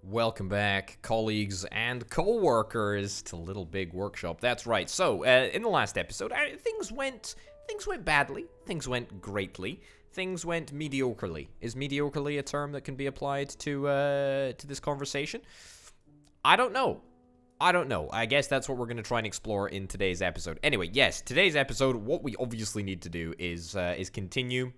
Welcome back, colleagues and co-workers, to Little Big Workshop. That's right. So, in the last episode, things went badly. Things went greatly. Things went mediocrely. Is mediocrely a term that can be applied to this conversation? I don't know. I guess that's what we're going to try and explore in today's episode. Anyway, yes, today's episode, what we obviously need to do is continue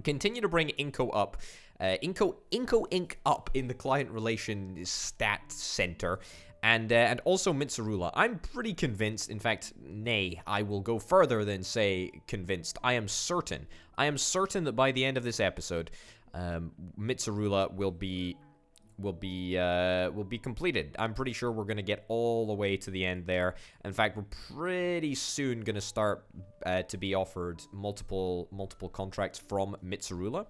to bring Inco up. Inc up in the client relation stat center, and also Mitsurula. I'm pretty convinced, in fact, nay, I will go further than say convinced. I am certain that by the end of this episode, Mitsurula will be completed. I'm pretty sure we're gonna get all the way to the end there. In fact, we're pretty soon gonna start to be offered multiple contracts from Mitsurula.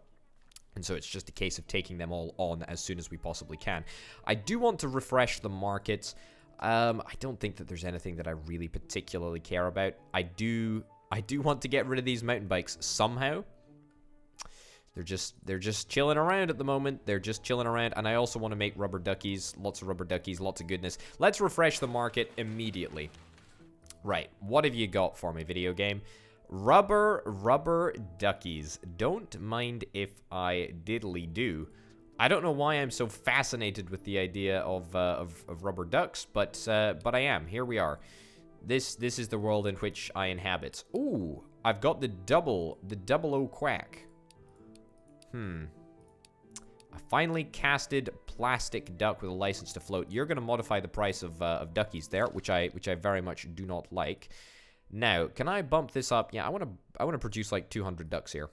And so it's just a case of taking them all on as soon as we possibly can. I do want to refresh the markets. I don't think that there's anything that I really particularly care about. I do want to get rid of these mountain bikes somehow. They're just chilling around at the moment. They're just chilling around. And I also want to make rubber duckies. Lots of rubber duckies, lots of goodness. Let's refresh the market immediately. Right, what have you got for me, video game? Rubber duckies. Don't mind if I diddly do. I don't know why I'm so fascinated with the idea of rubber ducks, but I am. Here we are. This is the world in which I inhabit. Ooh, I've got the double O quack. A finely casted plastic duck with a license to float. You're going to modify the price of duckies there, which I very much do not like. Now, can I bump this up? Yeah, I want to produce like 200 ducks here.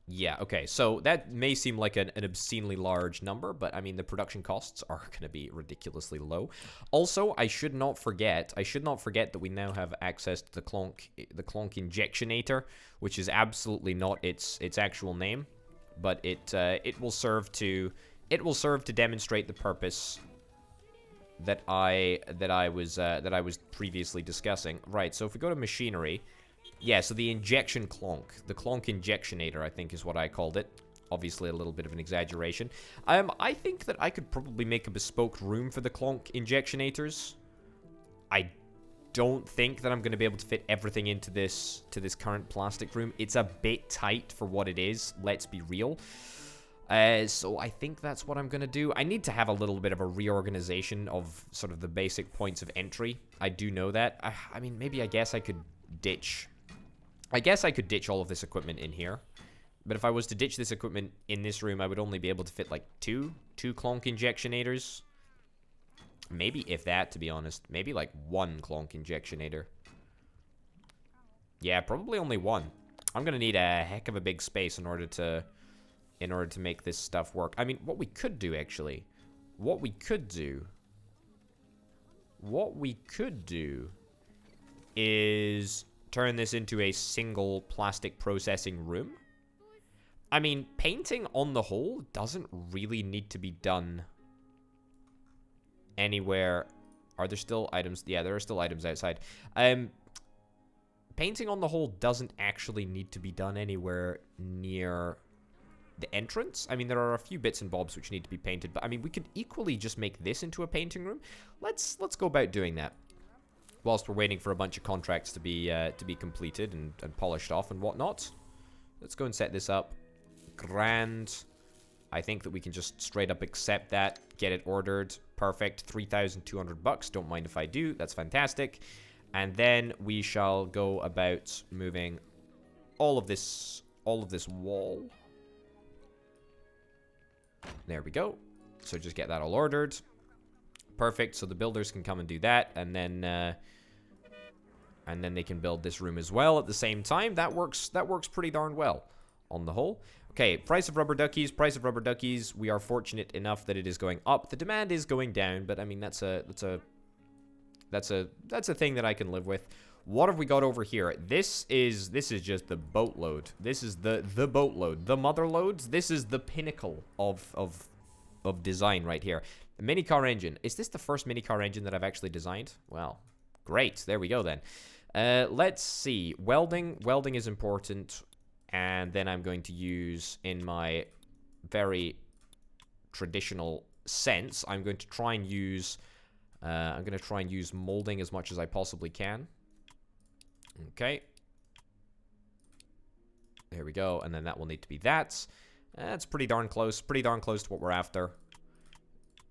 Yeah, okay. So that may seem like an obscenely large number, but I mean the production costs are going to be ridiculously low. Also, I should not forget that we now have access to the Clonk Injectionator, which is absolutely not its actual name, but it will serve to demonstrate the purpose that I was previously discussing. Right, so if we go to machinery, yeah, so the injection clonk, the clonk injectionator, I think is what I called it. Obviously a little bit of an exaggeration. I think that I could probably make a bespoke room for the clonk injectionators. I don't think that I'm going to be able to fit everything into this current plastic room. It's a bit tight for what it is, let's be real. So I think that's what I'm going to do. I need to have a little bit of a reorganization of sort of the basic points of entry. I do know that. I mean, maybe I guess I could ditch all of this equipment in here. But if I was to ditch this equipment in this room, I would only be able to fit like two clonk injectionators. Maybe if that, to be honest. Maybe like one clonk injectionator. Yeah, probably only one. I'm going to need a heck of a big space in order to make this stuff work. I mean, what we could do is turn this into a single plastic processing room. I mean, painting on the whole doesn't really need to be done anywhere. Are there still items? Yeah, there are still items outside. Painting on the whole doesn't actually need to be done anywhere near the entrance. I mean, there are a few bits and bobs which need to be painted, but I mean, we could equally just make this into a painting room. Let's go about doing that whilst we're waiting for a bunch of contracts to be completed and polished off and whatnot. Let's go and set this up. Grand. I think that we can just straight up accept that, get it ordered. Perfect. 3,200 bucks. Don't mind if I do. That's fantastic. And then we shall go about moving all of this wall. There we go. So just get that all ordered. Perfect. So the builders can come and do that, and then they can build this room as well at the same time. That works pretty darn well on the whole. Okay, price of rubber duckies. We are fortunate enough that it is going up. The demand is going down, but I mean that's a thing that I can live with. What have we got over here? This is just the boatload. This is the boatload. The mother loads. This is the pinnacle of design right here. A mini car engine. Is this the first mini car engine that I've actually designed? Well, great. There we go then. Let's see. Welding is important. And then I'm going to use in my very traditional sense, I'm going to try and use molding as much as I possibly can. Okay. There we go, and then that will need to be that. That's pretty darn close to what we're after.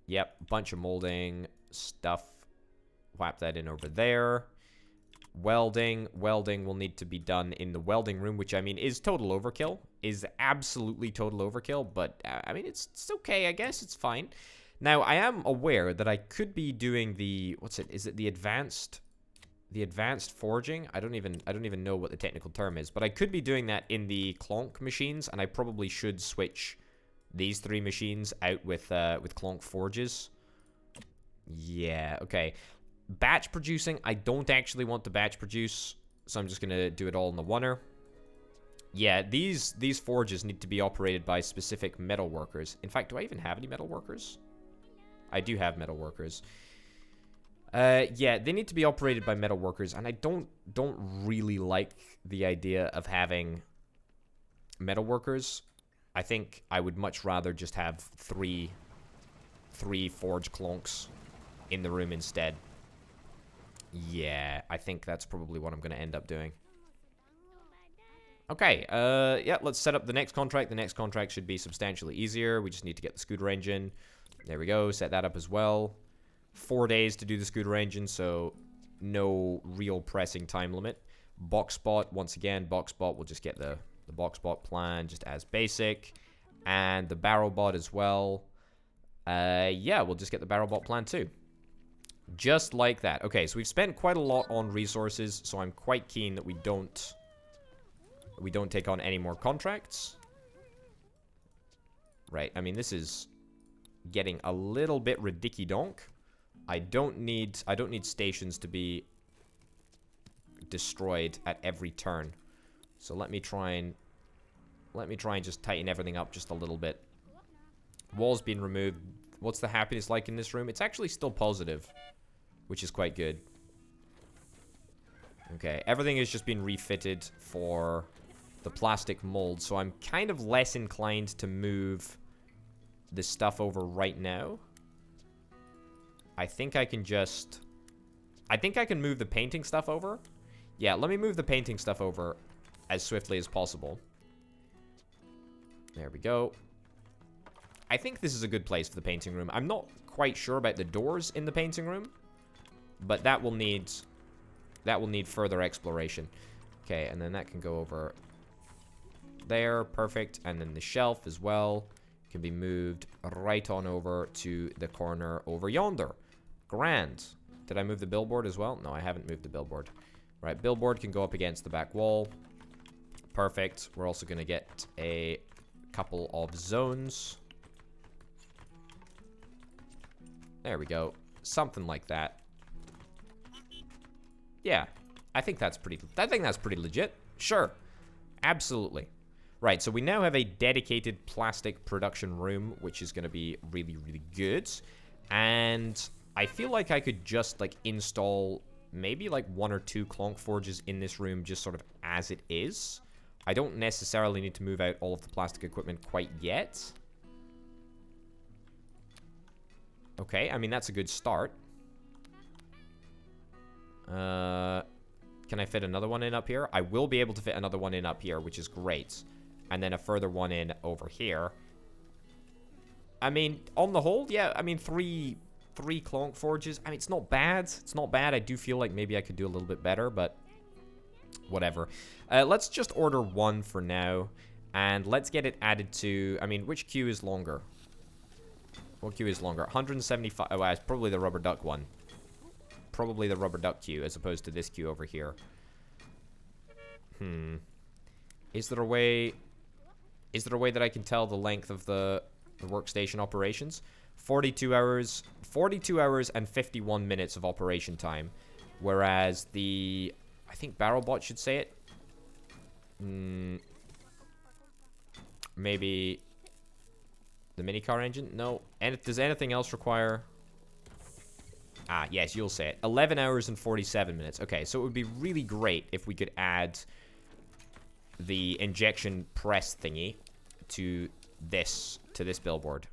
Yep, bunch of molding stuff. Whap that in over there. Welding will need to be done in the welding room, which I mean is total overkill. Is absolutely total overkill, but I mean it's okay, I guess it's fine. Now I am aware that I could be doing the is it the advanced forging? I don't even know what the technical term is, but I could be doing that in the clonk machines, and I probably should switch these 3 machines out with clonk forges. Yeah, okay. Batch producing, I don't actually want to batch produce, so I'm just gonna do it all in the oneer. Yeah, these forges need to be operated by specific metal workers. In fact, do I even have any metal workers? I do have metal workers. Yeah, they need to be operated by metal workers, and I don't really like the idea of having metal workers. I think I would much rather just have three forge clonks in the room instead. Yeah, I think that's probably what I'm going to end up doing. Okay, yeah, let's set up the next contract. The next contract should be substantially easier. We just need to get the scooter engine. There we go, set that up as well. 4 days to do the scooter engine, so no real pressing time limit. Box spot, once again, box spot, we'll just get the box spot plan just as basic. And the barrel bot as well. Yeah, we'll just get the barrel bot plan too. Just like that. Okay, so we've spent quite a lot on resources, so I'm quite keen that we don't take on any more contracts. Right, I mean, this is getting a little bit ridiculous. I don't need stations to be destroyed at every turn. So let me try and just tighten everything up just a little bit. Walls being removed. What's the happiness like in this room? It's actually still positive, which is quite good. Okay, everything has just been refitted for the plastic mold, so I'm kind of less inclined to move this stuff over right now. I think I can move the painting stuff over. Yeah, let me move the painting stuff over as swiftly as possible. There we go. I think this is a good place for the painting room. I'm not quite sure about the doors in the painting room, but that will need further exploration. Okay, and then that can go over there. Perfect. And then the shelf as well can be moved right on over to the corner over yonder. Grand. Did I move the billboard as well? No, I haven't moved the billboard. Right, billboard can go up against the back wall. Perfect. We're also going to get a couple of zones. There we go. Something like that. Yeah, I think that's pretty legit. Sure. Absolutely. Right, so we now have a dedicated plastic production room, which is going to be really, really good. And I feel like I could just, like, install maybe, like, 1 or 2 clonk forges in this room just sort of as it is. I don't necessarily need to move out all of the plastic equipment quite yet. Okay, I mean, that's a good start. Can I fit another one in up here? I will be able to fit another one in up here, which is great. And then a further one in over here. I mean, on the whole, yeah, I mean, three clonk forges. I mean, it's not bad. It's not bad. I do feel like maybe I could do a little bit better, but whatever. Let's just order 1 for now. And let's get it added to... I mean, which queue is longer? What queue is longer? 175... Oh, it's probably the rubber duck one. Probably the rubber duck queue as opposed to this queue over here. Is there a way that I can tell the length of the workstation operations? 42 hours and 51 minutes of operation time. Whereas the... I think BarrelBot should say it. Maybe... the minicar engine? No. And does anything else require... Ah, yes, you'll say it. 11 hours and 47 minutes. Okay, so it would be really great if we could add the injection press thingy to this billboard.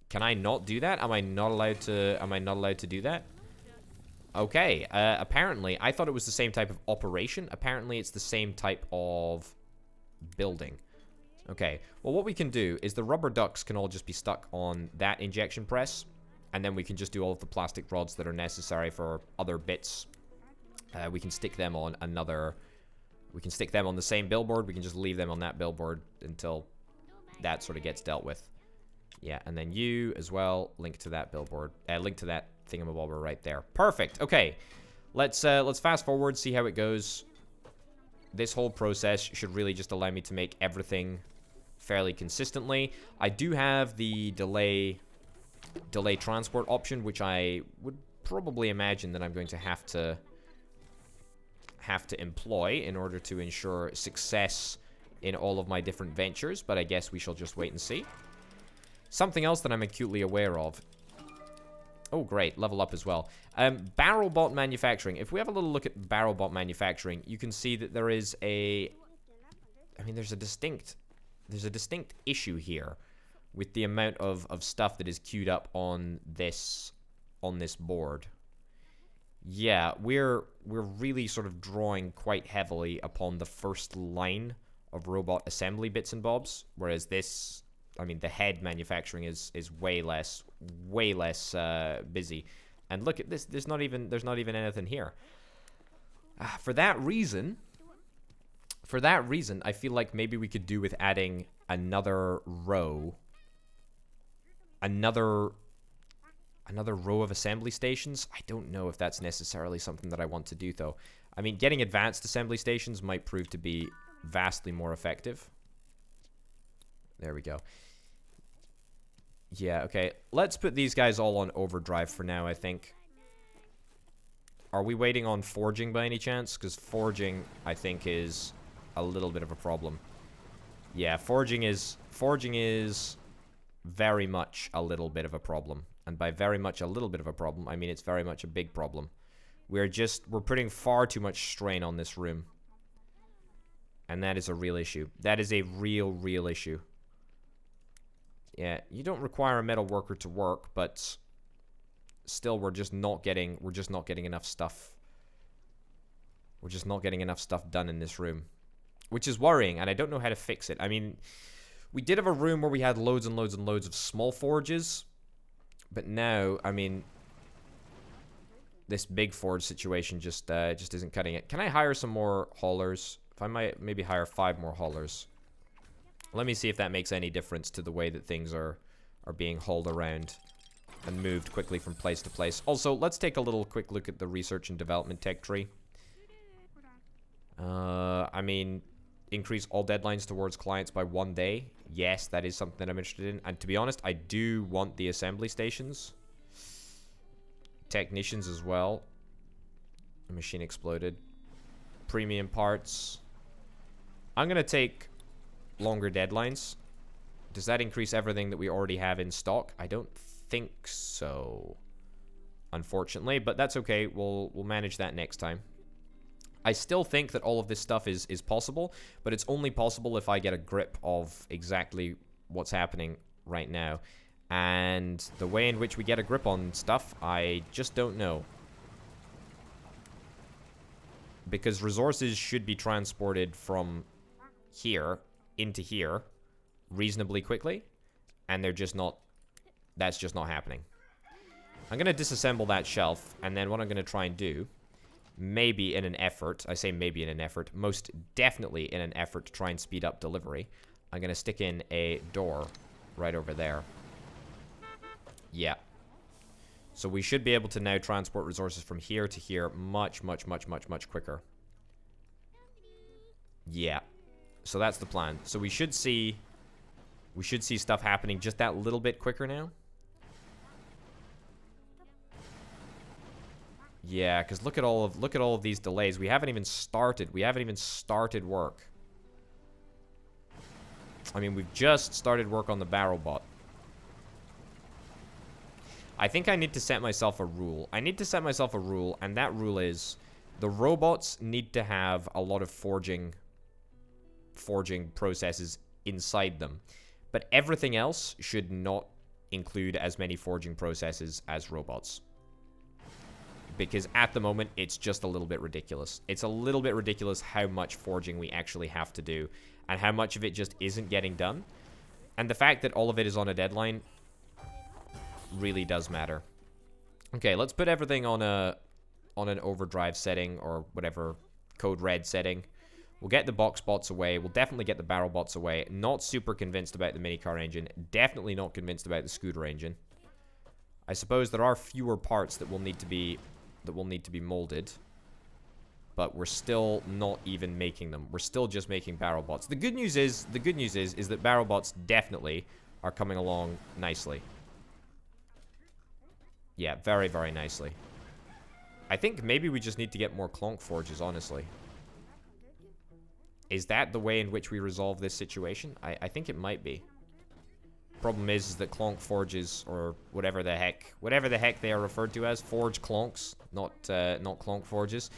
Can I not do that? Am I not allowed to do that? Okay, apparently, I thought it was the same type of operation. Apparently, it's the same type of building. Okay, well, what we can do is the rubber ducks can all just be stuck on that injection press, and then we can just do all of the plastic rods that are necessary for other bits. We can stick them on another... We can stick them on the same billboard. We can just leave them on that billboard until that sort of gets dealt with. Yeah, and then you as well, link to that billboard. Link to that thingamabobber right there. Perfect. Okay, let's fast forward, see how it goes. This whole process should really just allow me to make everything fairly consistently. I do have the delay transport option, which I would probably imagine that I'm going to have to employ in order to ensure success in all of my different ventures, but I guess we shall just wait and see. Something else that I'm acutely aware of. Oh, great. Level up as well. Barrel bot manufacturing. If we have a little look at barrel bot manufacturing, you can see that there is a... I mean, there's a distinct issue here with the amount of stuff that is queued up on this board. Yeah, we're really sort of drawing quite heavily upon the first line of robot assembly bits and bobs, whereas this... I mean, the head manufacturing is way less busy. And look at this. There's not even anything here. For that reason, I feel like maybe we could do with adding another row. Another row of assembly stations. I don't know if that's necessarily something that I want to do, though. I mean, getting advanced assembly stations might prove to be vastly more effective. There we go. Yeah, okay. Let's put these guys all on overdrive for now, I think. Are we waiting on forging by any chance? Because forging, I think, is a little bit of a problem. Yeah, forging is very much a little bit of a problem. And by very much a little bit of a problem, I mean it's very much a big problem. We're putting far too much strain on this room. And that is a real issue. That is a real issue. Yeah, you don't require a metal worker to work, but still we're just not getting enough stuff. We're just not getting enough stuff done in this room, which is worrying, and I don't know how to fix it. I mean, we did have a room where we had loads and loads and loads of small forges, but now, I mean, this big forge situation just isn't cutting it. Can I hire some more haulers? If I might maybe hire 5 more haulers. Let me see if that makes any difference to the way that things are being hauled around and moved quickly from place to place. Also, let's take a little quick look at the research and development tech tree. I mean, increase all deadlines towards clients by 1 day. Yes, that is something that I'm interested in. And to be honest, I do want the assembly stations. Technicians as well. A machine exploded. Premium parts. I'm going to take longer deadlines. Does that increase everything that we already have in stock? I don't think so, unfortunately, but that's okay. We'll manage that next time. I still think that all of this stuff is possible, but it's only possible if I get a grip of exactly what's happening right now. And the way in which we get a grip on stuff, I just don't know. Because resources should be transported from here into here reasonably quickly, and they're just not, that's just not happening. I'm going to disassemble that shelf, and then what I'm going to try and do, maybe in an effort, I say maybe in an effort, most definitely in an effort to try and speed up delivery, I'm going to stick in a door right over there. Yeah. So we should be able to now transport resources from here to here much quicker. Yeah. So that's the plan. So we should see stuff happening just that little bit quicker now. Yeah, because look at all of these delays. We haven't even started work. I mean, we've just started work on the barrel bot. I think I need to set myself a rule. And that rule is the robots need to have a lot of forging processes inside them. But everything else should not include as many forging processes as robots. Because at the moment, it's just a little bit ridiculous. It's a little bit ridiculous how much forging we actually have to do, and how much of it just isn't getting done. And the fact that all of it is on a deadline really does matter. Okay, let's put everything on an overdrive setting, or whatever, code red setting. We'll get the box bots away. We'll definitely get the barrel bots away. Not super convinced about the minicar engine. Definitely not convinced about the scooter engine. I suppose there are fewer parts that will need to be molded, but we're still not even making them. We're still just making barrel bots. The good news is that barrel bots definitely are coming along nicely. Yeah, very, very nicely. I think maybe we just need to get more clonk forges, honestly. Is that the way in which we resolve this situation? I think it might be. Problem is that clonk forges, or whatever the heck they are referred to as, forge clonks, not clonk forges.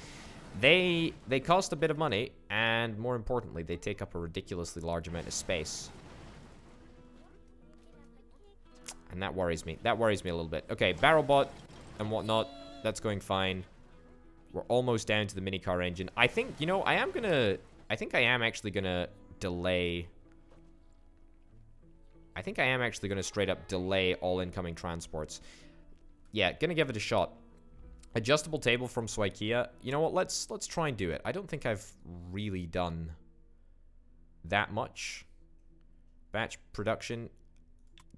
They cost a bit of money, and more importantly, they take up a ridiculously large amount of space. And that worries me. That worries me a little bit. Okay, barrel bot and whatnot, that's going fine. We're almost down to the minicar engine. I think, you know, I think I am actually gonna delay. I think I am actually gonna straight up delay all incoming transports. Yeah, gonna give it a shot. Adjustable table from Swikia. You know what? Let's try and do it. I don't think I've really done that much. Batch production.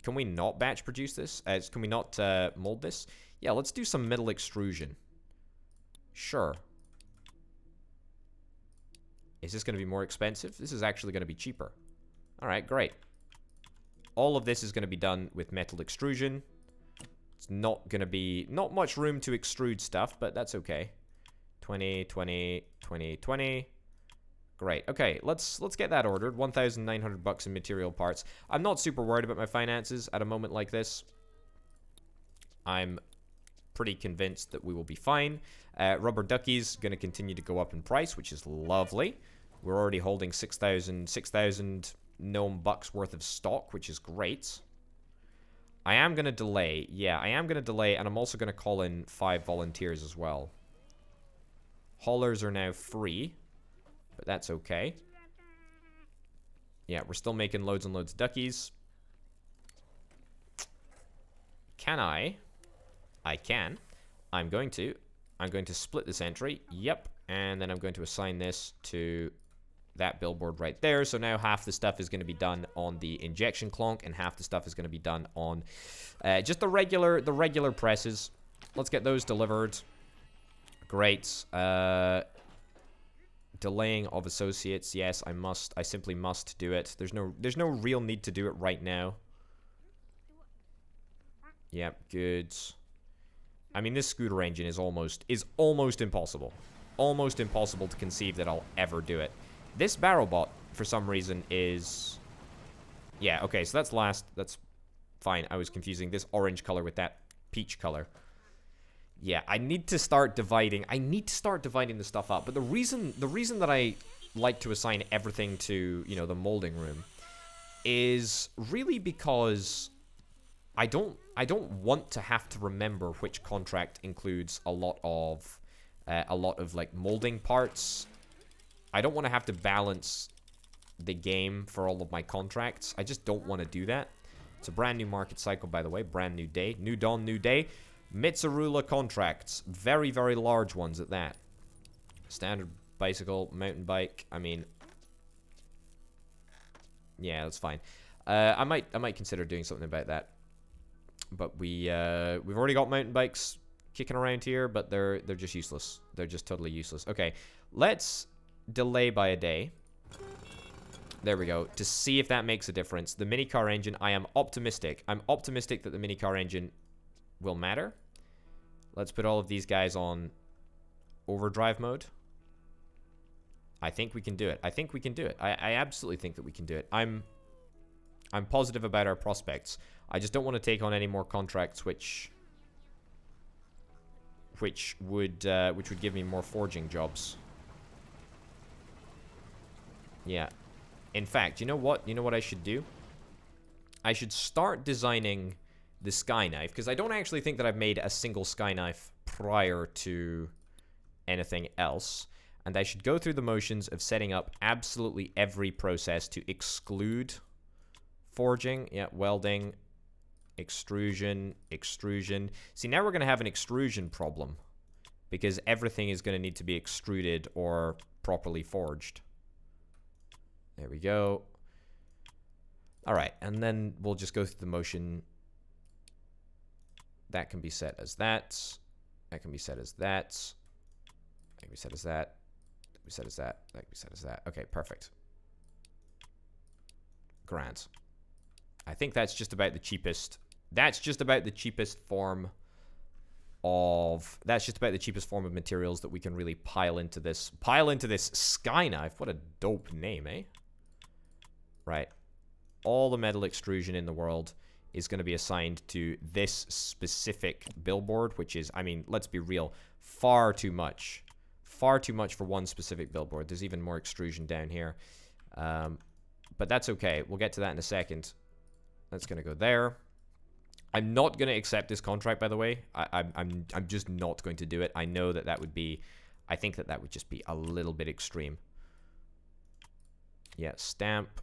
Can we not batch produce this? Can we not mold this? Yeah, let's do some middle extrusion. Sure. Is this going to be more expensive? This is actually going to be cheaper. Alright, great. All of this is going to be done with metal extrusion. It's not going to be... not much room to extrude stuff, but that's okay. 20, 20, 20, 20. Great. Okay, let's get that ordered. 1,900 bucks in material parts. I'm not super worried about my finances at a moment like this. I'm pretty convinced that we will be fine. Rubber duckies going to continue to go up in price, which is lovely. We're already holding 6,000 gnome bucks worth of stock, which is great. I am going to delay. Yeah, I am going to delay, and I'm also going to call in 5 volunteers as well. Haulers are now free, but that's okay. Yeah, we're still making loads and loads of duckies. Can I? I can. I'm going to split this entry. Yep. And then I'm going to assign this to that billboard right there. So now half the stuff is going to be done on the injection clonk, and half the stuff is going to be done on just the regular presses. Let's get those delivered. Great. Delaying of associates. Yes, I simply must do it. There's no real need to do it right now. Yep, good. I mean, this scooter engine is almost impossible. Almost impossible to conceive that I'll ever do it. This barrel bot, for some reason, is... yeah, okay, so that's fine. I was confusing this orange color with that peach color. Yeah, I need to start dividing the stuff up. But the reason that I like to assign everything to, you know, the molding room is really because I don't want to have to remember which contract includes a lot of like molding parts. I don't want to have to balance the game for all of my contracts. I just don't want to do that. It's a brand new market cycle, by the way. Brand new day. New dawn, new day. Mitsarula contracts. Very, very large ones at that. Standard bicycle, mountain bike. I mean... yeah, that's fine. I might consider doing something about that. But we've already got mountain bikes kicking around here, but they're just useless. They're just totally useless. Okay, let's delay by a day. There we go. To see if that makes a difference. The minicar engine, I am optimistic. I'm optimistic that the minicar engine will matter. Let's put all of these guys on overdrive mode. I think we can do it. I think we can do it. I absolutely think that we can do it. I'm positive about our prospects. I just don't want to take on any more contracts which would give me more forging jobs. Yeah. In fact, you know what? You know what I should do? I should start designing the sky knife, because I don't actually think that I've made a single sky knife prior to anything else. And I should go through the motions of setting up absolutely every process to exclude forging. Yeah, welding, extrusion, extrusion. See, now we're going to have an extrusion problem, because everything is going to need to be extruded or properly forged. There we go. All right, and then we'll just go through the motion. That can be set as that. That can be set as that. That can be set as that. That can be set as that. That can be set as that. Okay, perfect. Grand. I think that's just about the cheapest. That's just about the cheapest form of. That's just about the cheapest form of materials that we can really pile into this. Pile into this sky knife. What a dope name, eh? Right. All the metal extrusion in the world is going to be assigned to this specific billboard, which is, I mean, let's be real, far too much. Far too much for one specific billboard. There's even more extrusion down here. But that's okay. We'll get to that in a second. That's going to go there. I'm not going to accept this contract, by the way. I'm just not going to do it. I know that that would be, I think that that would just be a little bit extreme. Yeah, stamp.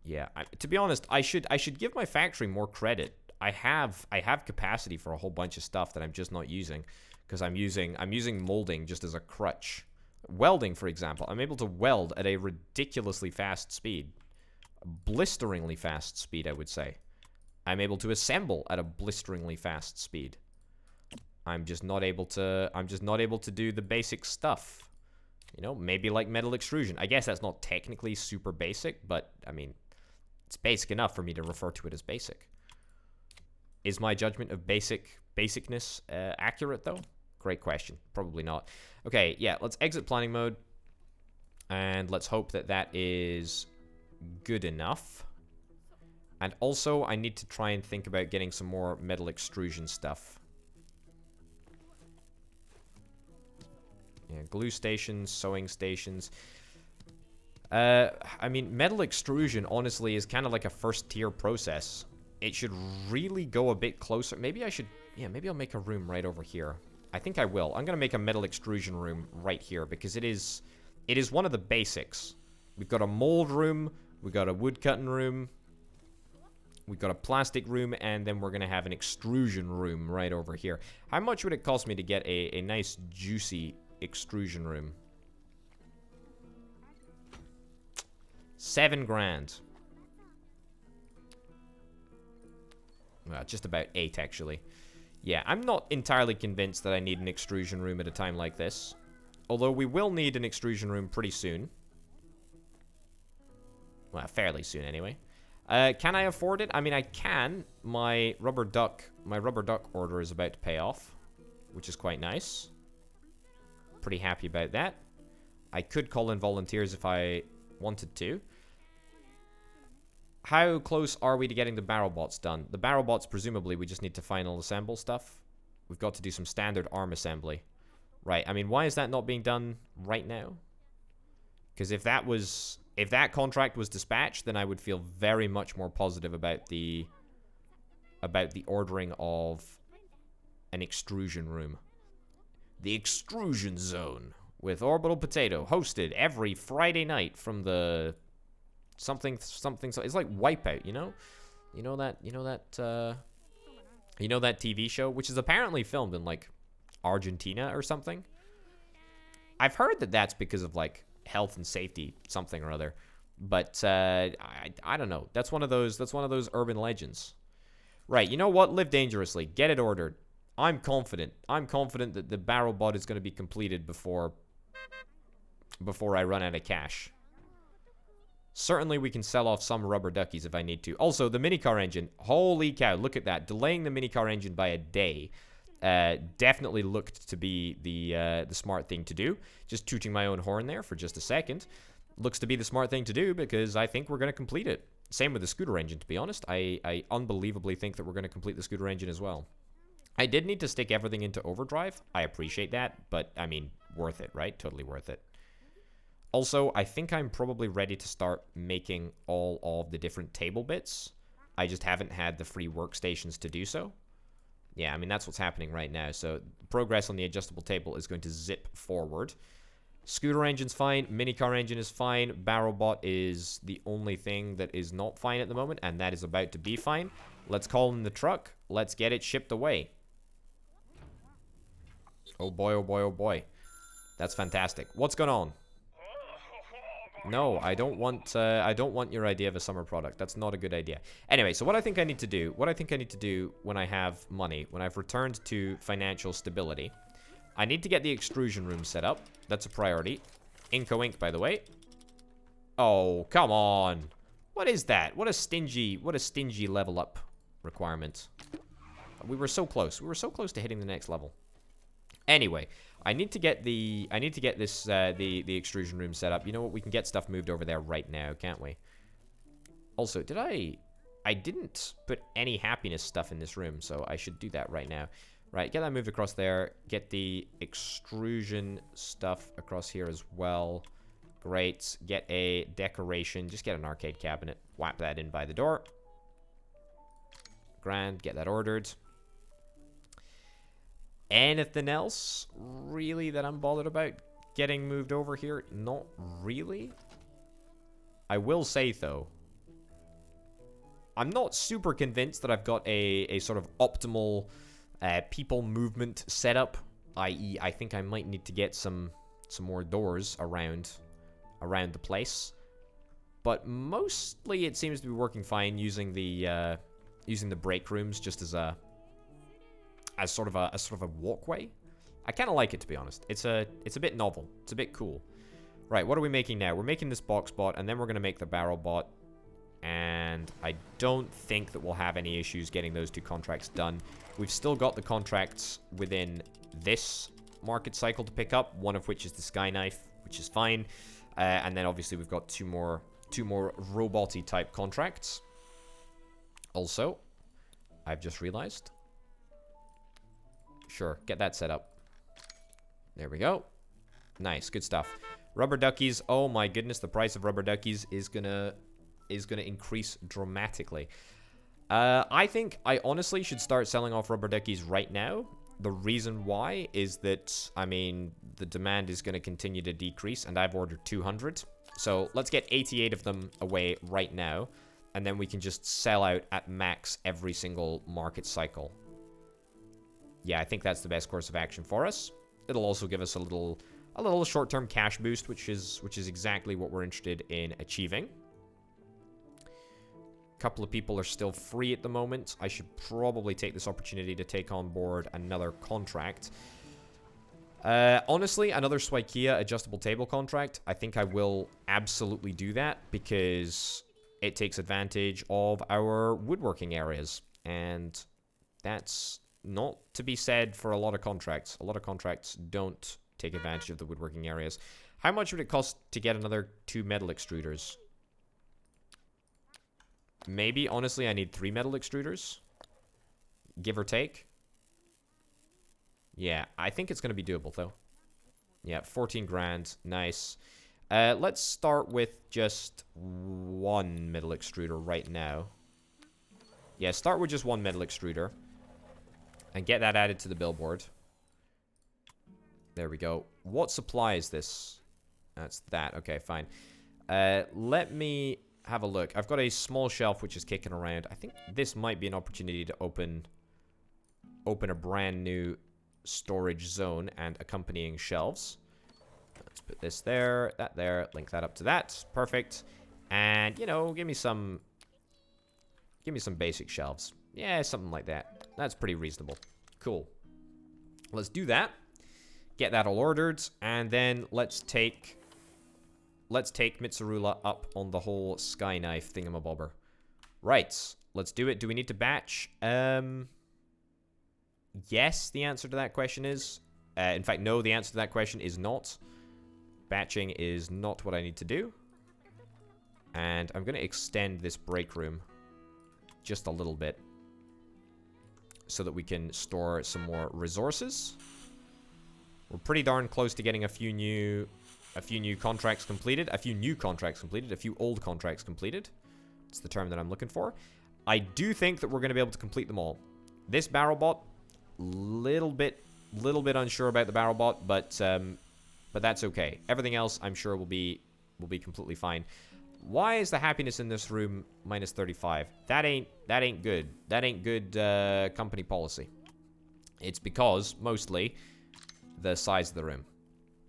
Yeah, to be honest, I should give my factory more credit. I have capacity for a whole bunch of stuff that I'm just not using, because I'm using molding just as a crutch. Welding, for example, I'm able to weld at a ridiculously fast speed, blisteringly fast speed, I would say. I'm able to assemble at a blisteringly fast speed. I'm just not able to do the basic stuff. You know, maybe like metal extrusion. I guess that's not technically super basic, but I mean, it's basic enough for me to refer to it as basic. Is my judgment of basicness accurate, though? Great question. Probably not. Okay, yeah, let's exit planning mode. And let's hope that that is good enough. And also, I need to try and think about getting some more metal extrusion stuff. Yeah, glue stations, sewing stations. I mean, metal extrusion, honestly, is kind of like a first-tier process. It should really go a bit closer. Maybe I should... Yeah, maybe I'll make a room right over here. I think I will. I'm going to make a metal extrusion room right here, because it is one of the basics. We've got a mold room, we've got a wood-cutting room, we've got a plastic room, and then we're going to have an extrusion room right over here. How much would it cost me to get a nice, juicy extrusion room? 7 grand. Well, just about 8, actually. Yeah, I'm not entirely convinced that I need an extrusion room at a time like this. Although we will need an extrusion room pretty soon. Well, fairly soon, anyway. Can I afford it? I mean, I can. My rubber duck order is about to pay off, which is quite nice. Pretty happy about that. I could call in volunteers if I wanted to. How close are we to getting the barrel bots done? The barrel bots, presumably, we just need to final assemble stuff. We've got to do some standard arm assembly. Right, I mean, why is that not being done right now? Because if that contract was dispatched, then I would feel very much more positive about the ordering of an extrusion room. The extrusion zone with Orbital Potato, hosted every Friday night from the something. It's like Wipeout, you know? You know that TV show, which is apparently filmed in like Argentina or something. I've heard that that's because of like health and safety, something or other. But I don't know. That's one of those urban legends. Right, you know what? Live dangerously. Get it ordered. I'm confident. I'm confident that the barrel bot is going to be completed before I run out of cash. Certainly we can sell off some rubber duckies if I need to. Also, the minicar engine. Holy cow, look at that. Delaying the minicar engine by a day definitely looked to be the smart thing to do. Just tooting my own horn there for just a second. Looks to be the smart thing to do because I think we're going to complete it. Same with the scooter engine, to be honest. I unbelievably think that we're going to complete the scooter engine as well. I did need to stick everything into overdrive. I appreciate that, but I mean, worth it, right? Totally worth it. Also, I think I'm probably ready to start making all of the different table bits. I just haven't had the free workstations to do so. Yeah, I mean, that's what's happening right now. So progress on the adjustable table is going to zip forward. Scooter engine's fine. Minicar engine is fine. Barrel bot is the only thing that is not fine at the moment, and that is about to be fine. Let's call in the truck. Let's get it shipped away. Oh boy, oh boy, oh boy. That's fantastic. What's going on? No, I don't want your idea of a summer product. That's not a good idea. Anyway, so what I think I need to do when I have money, when I've returned to financial stability, I need to get the extrusion room set up. That's a priority. Inco Ink, by the way. Oh, come on. What is that? What a stingy level up requirement. We were so close. We were so close to hitting the next level. Anyway, I need to get this the extrusion room set up. You know what? We can get stuff moved over there right now, can't we? Also, I didn't put any happiness stuff in this room, so I should do that right now. Right, get that moved across there. Get the extrusion stuff across here as well. Great. Get a decoration. Just get an arcade cabinet. Whap that in by the door. Grand. Get that ordered. Anything else really that I'm bothered about getting moved over here? Not really. I will say, though, I'm not super convinced that I've got a sort of optimal people movement setup. I.e., I think I might need to get some more doors around the place. But mostly it seems to be working fine using the break rooms just as sort of a walkway. I kind of like it, to be honest. It's a bit novel. It's a bit cool. Right, what are we making now? We're making this box bot, and then we're going to make the barrel bot. And I don't think that we'll have any issues getting those two contracts done. We've still got the contracts within this market cycle to pick up, one of which is the Sky Knife, which is fine. And then obviously we've got two more robot-y type contracts. Also, I've just realized. Sure, get that set up. There we go. Nice, good stuff. Rubber duckies. Oh my goodness, the price of rubber duckies is gonna increase dramatically. I think I honestly should start selling off rubber duckies right now. The reason why is that, I mean, the demand is going to continue to decrease, and I've ordered 200. So let's get 88 of them away right now, and then we can just sell out at max every single market cycle. Yeah, I think that's the best course of action for us. It'll also give us a little short-term cash boost, which is exactly what we're interested in achieving. A couple of people are still free at the moment. I should probably take this opportunity to take on board another contract. Honestly, another Swikia adjustable table contract. I think I will absolutely do that because it takes advantage of our woodworking areas. And that's not to be said for a lot of contracts. A lot of contracts don't take advantage of the woodworking areas. How much would it cost to get another 2 metal extruders? Maybe, honestly, I need 3 metal extruders. Give or take. Yeah, I think it's going to be doable, though. Yeah, 14 grand. Nice. Let's start with just 1 metal extruder right now. Yeah, start with just 1 metal extruder. And get that added to the billboard. There we go. What supply is this? That's that. Okay, fine. Let me have a look. I've got a small shelf which is kicking around. I think this might be an opportunity to open a brand new storage zone and accompanying shelves. Let's put this there, that there, link that up to that. Perfect. And, you know, give me some basic shelves. Yeah, something like that. That's pretty reasonable. Cool. Let's do that. Get that all ordered, and then let's take Mitsurula up on the whole Sky Knife thingamabobber. Right, let's do it. Do we need to batch? Yes, the answer to that question is. In fact, no, the answer to that question is not. Batching is not what I need to do. And I'm going to extend this break room just a little bit so that we can store some more resources. We're pretty darn close to getting a few new contracts completed. A few new contracts completed. A few old contracts completed. It's the term that I'm looking for. I do think that we're going to be able to complete them all. This barrel bot, little bit unsure about the barrel bot, but that's okay. Everything else, I'm sure, will be completely fine. Why is the happiness in this room minus 35? That ain't good. That ain't good company policy. It's because, mostly, the size of the room.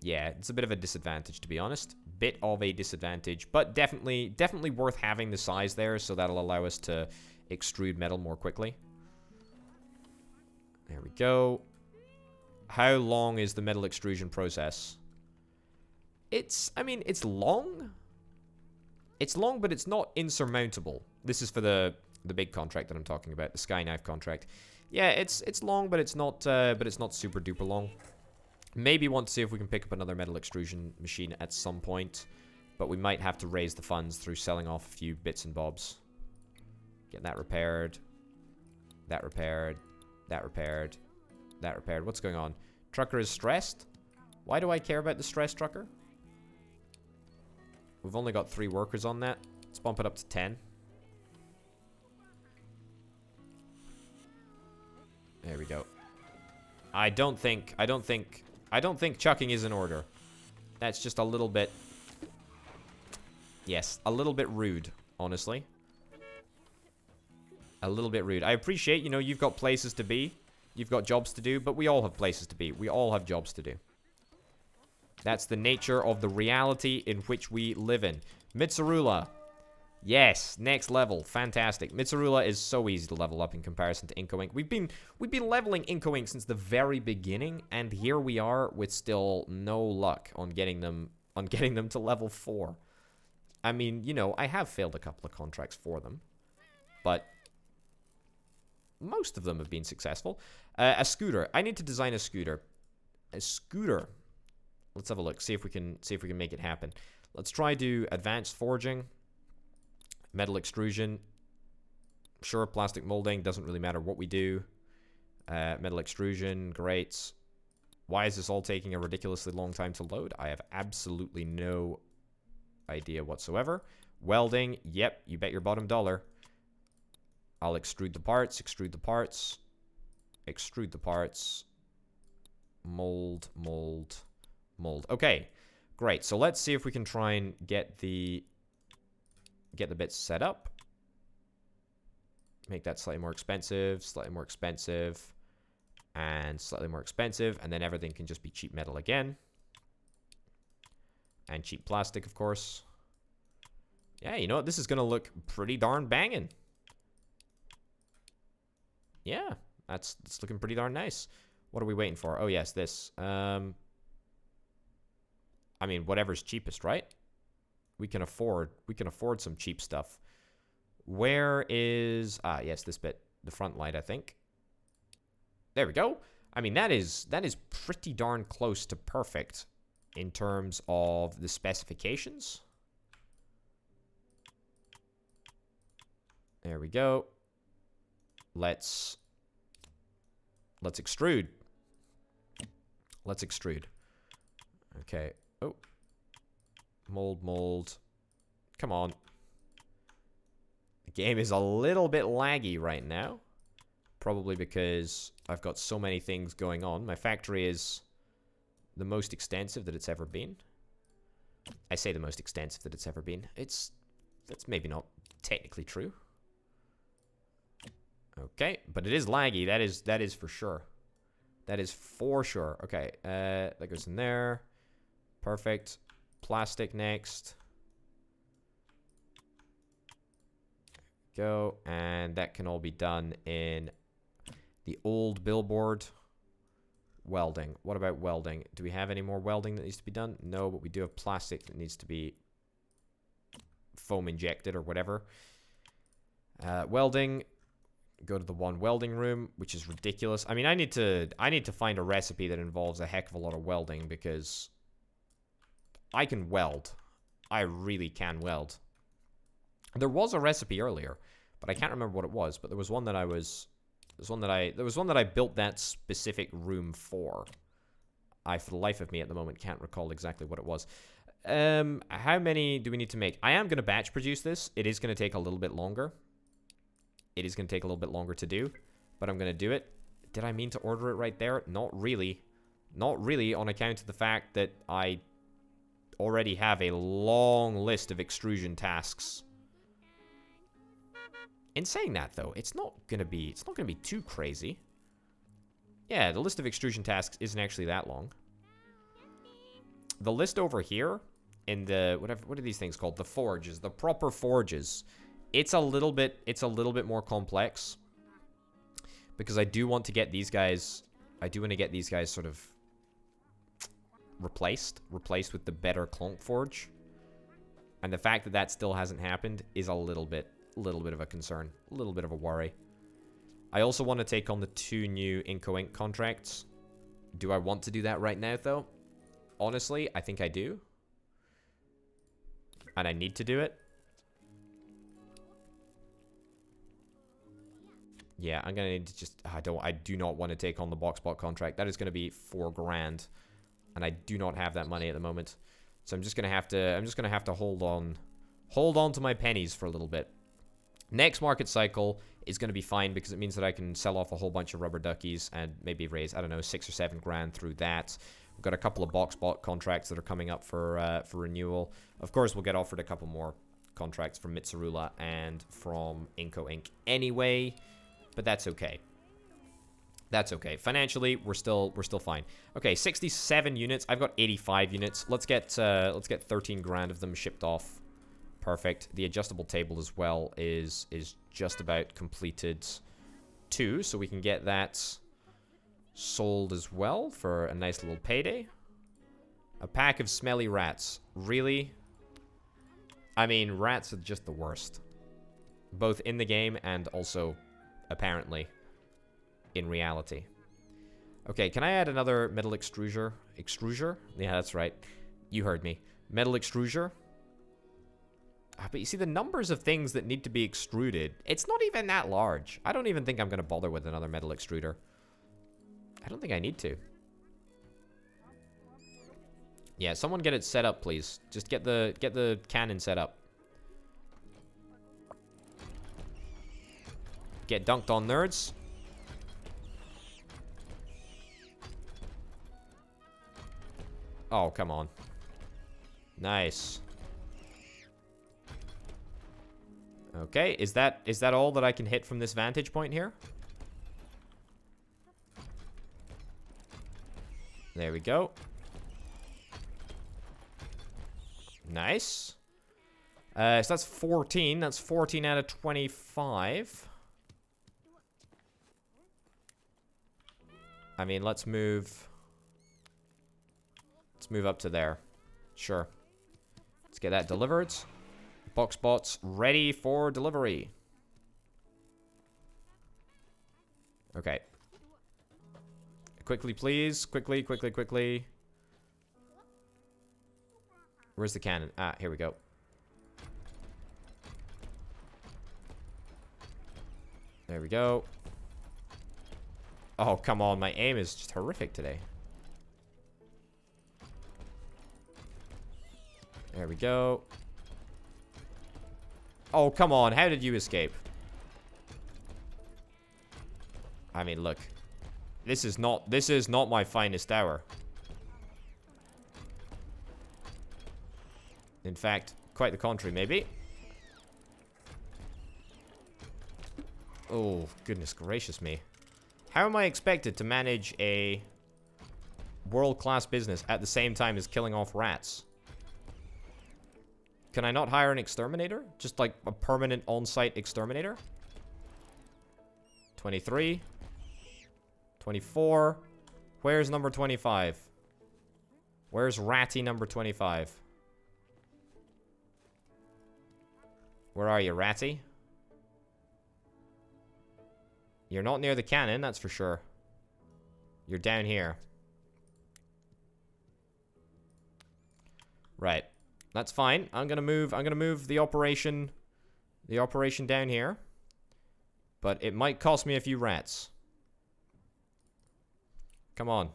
Yeah, it's a bit of a disadvantage, to be honest. Bit of a disadvantage, but definitely worth having the size there, so that'll allow us to extrude metal more quickly. There we go. How long is the metal extrusion process? I mean, it's long. It's long, but it's not insurmountable. This is for the big contract that I'm talking about, the Sky Knife contract. Yeah, it's long, but it's not super duper long. Maybe want to see if we can pick up another metal extrusion machine at some point, but we might have to raise the funds through selling off a few bits and bobs. Getting that repaired. That repaired. That repaired. That repaired. What's going on? Trucker is stressed? Why do I care about the stress trucker? We've only got 3 workers on that. Let's bump it up to 10. There we go. I don't think chucking is in order. That's just a little bit... Yes, a little bit rude, honestly. A little bit rude. I appreciate, you know, you've got places to be. You've got jobs to do, but we all have places to be. We all have jobs to do. That's the nature of the reality in which we live in. Mitsurula. Yes, next level. Fantastic. Mitsurula is so easy to level up in comparison to Inco Ink. We've been leveling Inco Ink since the very beginning, and here we are with still no luck on getting them to level 4. I mean, you know, I have failed a couple of contracts for them, but most of them have been successful. A scooter. I need to design a scooter. A scooter. Let's have a look. See if we can make it happen. Let's try do advanced forging, metal extrusion. Sure, plastic molding doesn't really matter what we do. Metal extrusion, great. Why is this all taking a ridiculously long time to load? I have absolutely no idea whatsoever. Welding, yep, you bet your bottom dollar. I'll extrude the parts, extrude the parts, extrude the parts, mold, mold, mold. Okay, great. So let's see if we can try and get the bits set up. Make that slightly more expensive, and slightly more expensive, and then everything can just be cheap metal again. And cheap plastic, of course. Yeah, you know what? This is going to look pretty darn banging. Yeah, it's looking pretty darn nice. What are we waiting for? Oh, yes, this. I mean, whatever's cheapest, right? We can afford some cheap stuff. Where is... Ah, yes, this bit. The front light, I think. There we go. I mean, that is pretty darn close to perfect in terms of the specifications. There we go. Let's extrude. Let's extrude. Okay. Oh. Mold, mold. Come on. The game is a little bit laggy right now. Probably because I've got so many things going on. My factory is the most extensive that it's ever been. I say the most extensive that it's ever been. That's maybe not technically true. Okay, but it is laggy. That is for sure. That is for sure. Okay, that goes in there. Perfect. Plastic next. Go, and that can all be done in the old billboard. Welding. What about welding? Do we have any more welding that needs to be done? No, but we do have plastic that needs to be foam injected or whatever. Welding. Go to the one welding room, which is ridiculous. I mean, I need to find a recipe that involves a heck of a lot of welding because I can weld. I really can weld. There was a recipe earlier, but I can't remember what it was. But there was one that I built that specific room for. I, for the life of me at the moment, can't recall exactly what it was. How many do we need to make? I am going to batch produce this. It is going to take a little bit longer. It is going to take a little bit longer to do, but I'm going to do it. Did I mean to order it right there? Not really. Not really, on account of the fact that I already have a long list of extrusion tasks. In saying that, though, it's not gonna be too crazy. Yeah, the list of extrusion tasks isn't actually that long. The list over here in the what are these things called? The forges, the proper forges. It's a little bit more complex because I do want to get these guys. I do want to get these guys sort of replaced with the better Clonk Forge, and the fact that that still hasn't happened is a little bit of a concern, a little bit of a worry. I also want to take on the 2 new Inco Inc contracts. Do I want to do that right now, though? Honestly, I think I do, and I need to do it. Yeah, I'm gonna need to just. I do not want to take on the Boxbot contract. That is gonna be $4 grand. And I do not have that money at the moment. So I'm just gonna have to hold on to my pennies for a little bit. Next market cycle is gonna be fine because it means that I can sell off a whole bunch of rubber duckies and maybe raise, I don't know, 6 or 7 grand through that. We've got a couple of Boxbot contracts that are coming up for renewal. Of course, we'll get offered a couple more contracts from Mitsurula and from Inco Inc. anyway, but that's okay. That's okay. Financially, we're still fine. Okay, 67 units. I've got 85 units. Let's get 13 grand of them shipped off. Perfect. The adjustable table as well is just about completed too, so we can get that sold as well for a nice little payday. A pack of smelly rats. Really? I mean, rats are just the worst. Both in the game and also, apparently, in reality. Okay, can I add another metal extruder? Extruder? Yeah, that's right. You heard me. Metal extruder. But you see, the numbers of things that need to be extruded, it's not even that large. I don't even think I'm going to bother with another metal extruder. I don't think I need to. Yeah, someone get it set up, please. Just get the cannon set up. Get dunked on, nerds. Oh, come on. Nice. Okay, is that all that I can hit from this vantage point here? There we go. Nice. So that's 14. That's 14 out of 25. I mean, let's move up to there. Sure. Let's get that delivered. Boxbots ready for delivery. Okay. Quickly, please. Quickly, quickly, quickly. Where's the cannon? Ah, here we go. There we go. Oh, come on. My aim is just horrific today. There we go. Oh, come on. How did you escape? I mean, look. This is not my finest hour. In fact, quite the contrary, maybe. Oh, goodness gracious me. How am I expected to manage a world-class business at the same time as killing off rats? Can I not hire an exterminator? Just like a permanent on-site exterminator? 23. 24. Where's number 25? Where's Ratty number 25? Where are you, Ratty? You're not near the cannon, that's for sure. You're down here. Right. That's fine. I'm gonna move the operation down here. But it might cost me a few rats. Come on.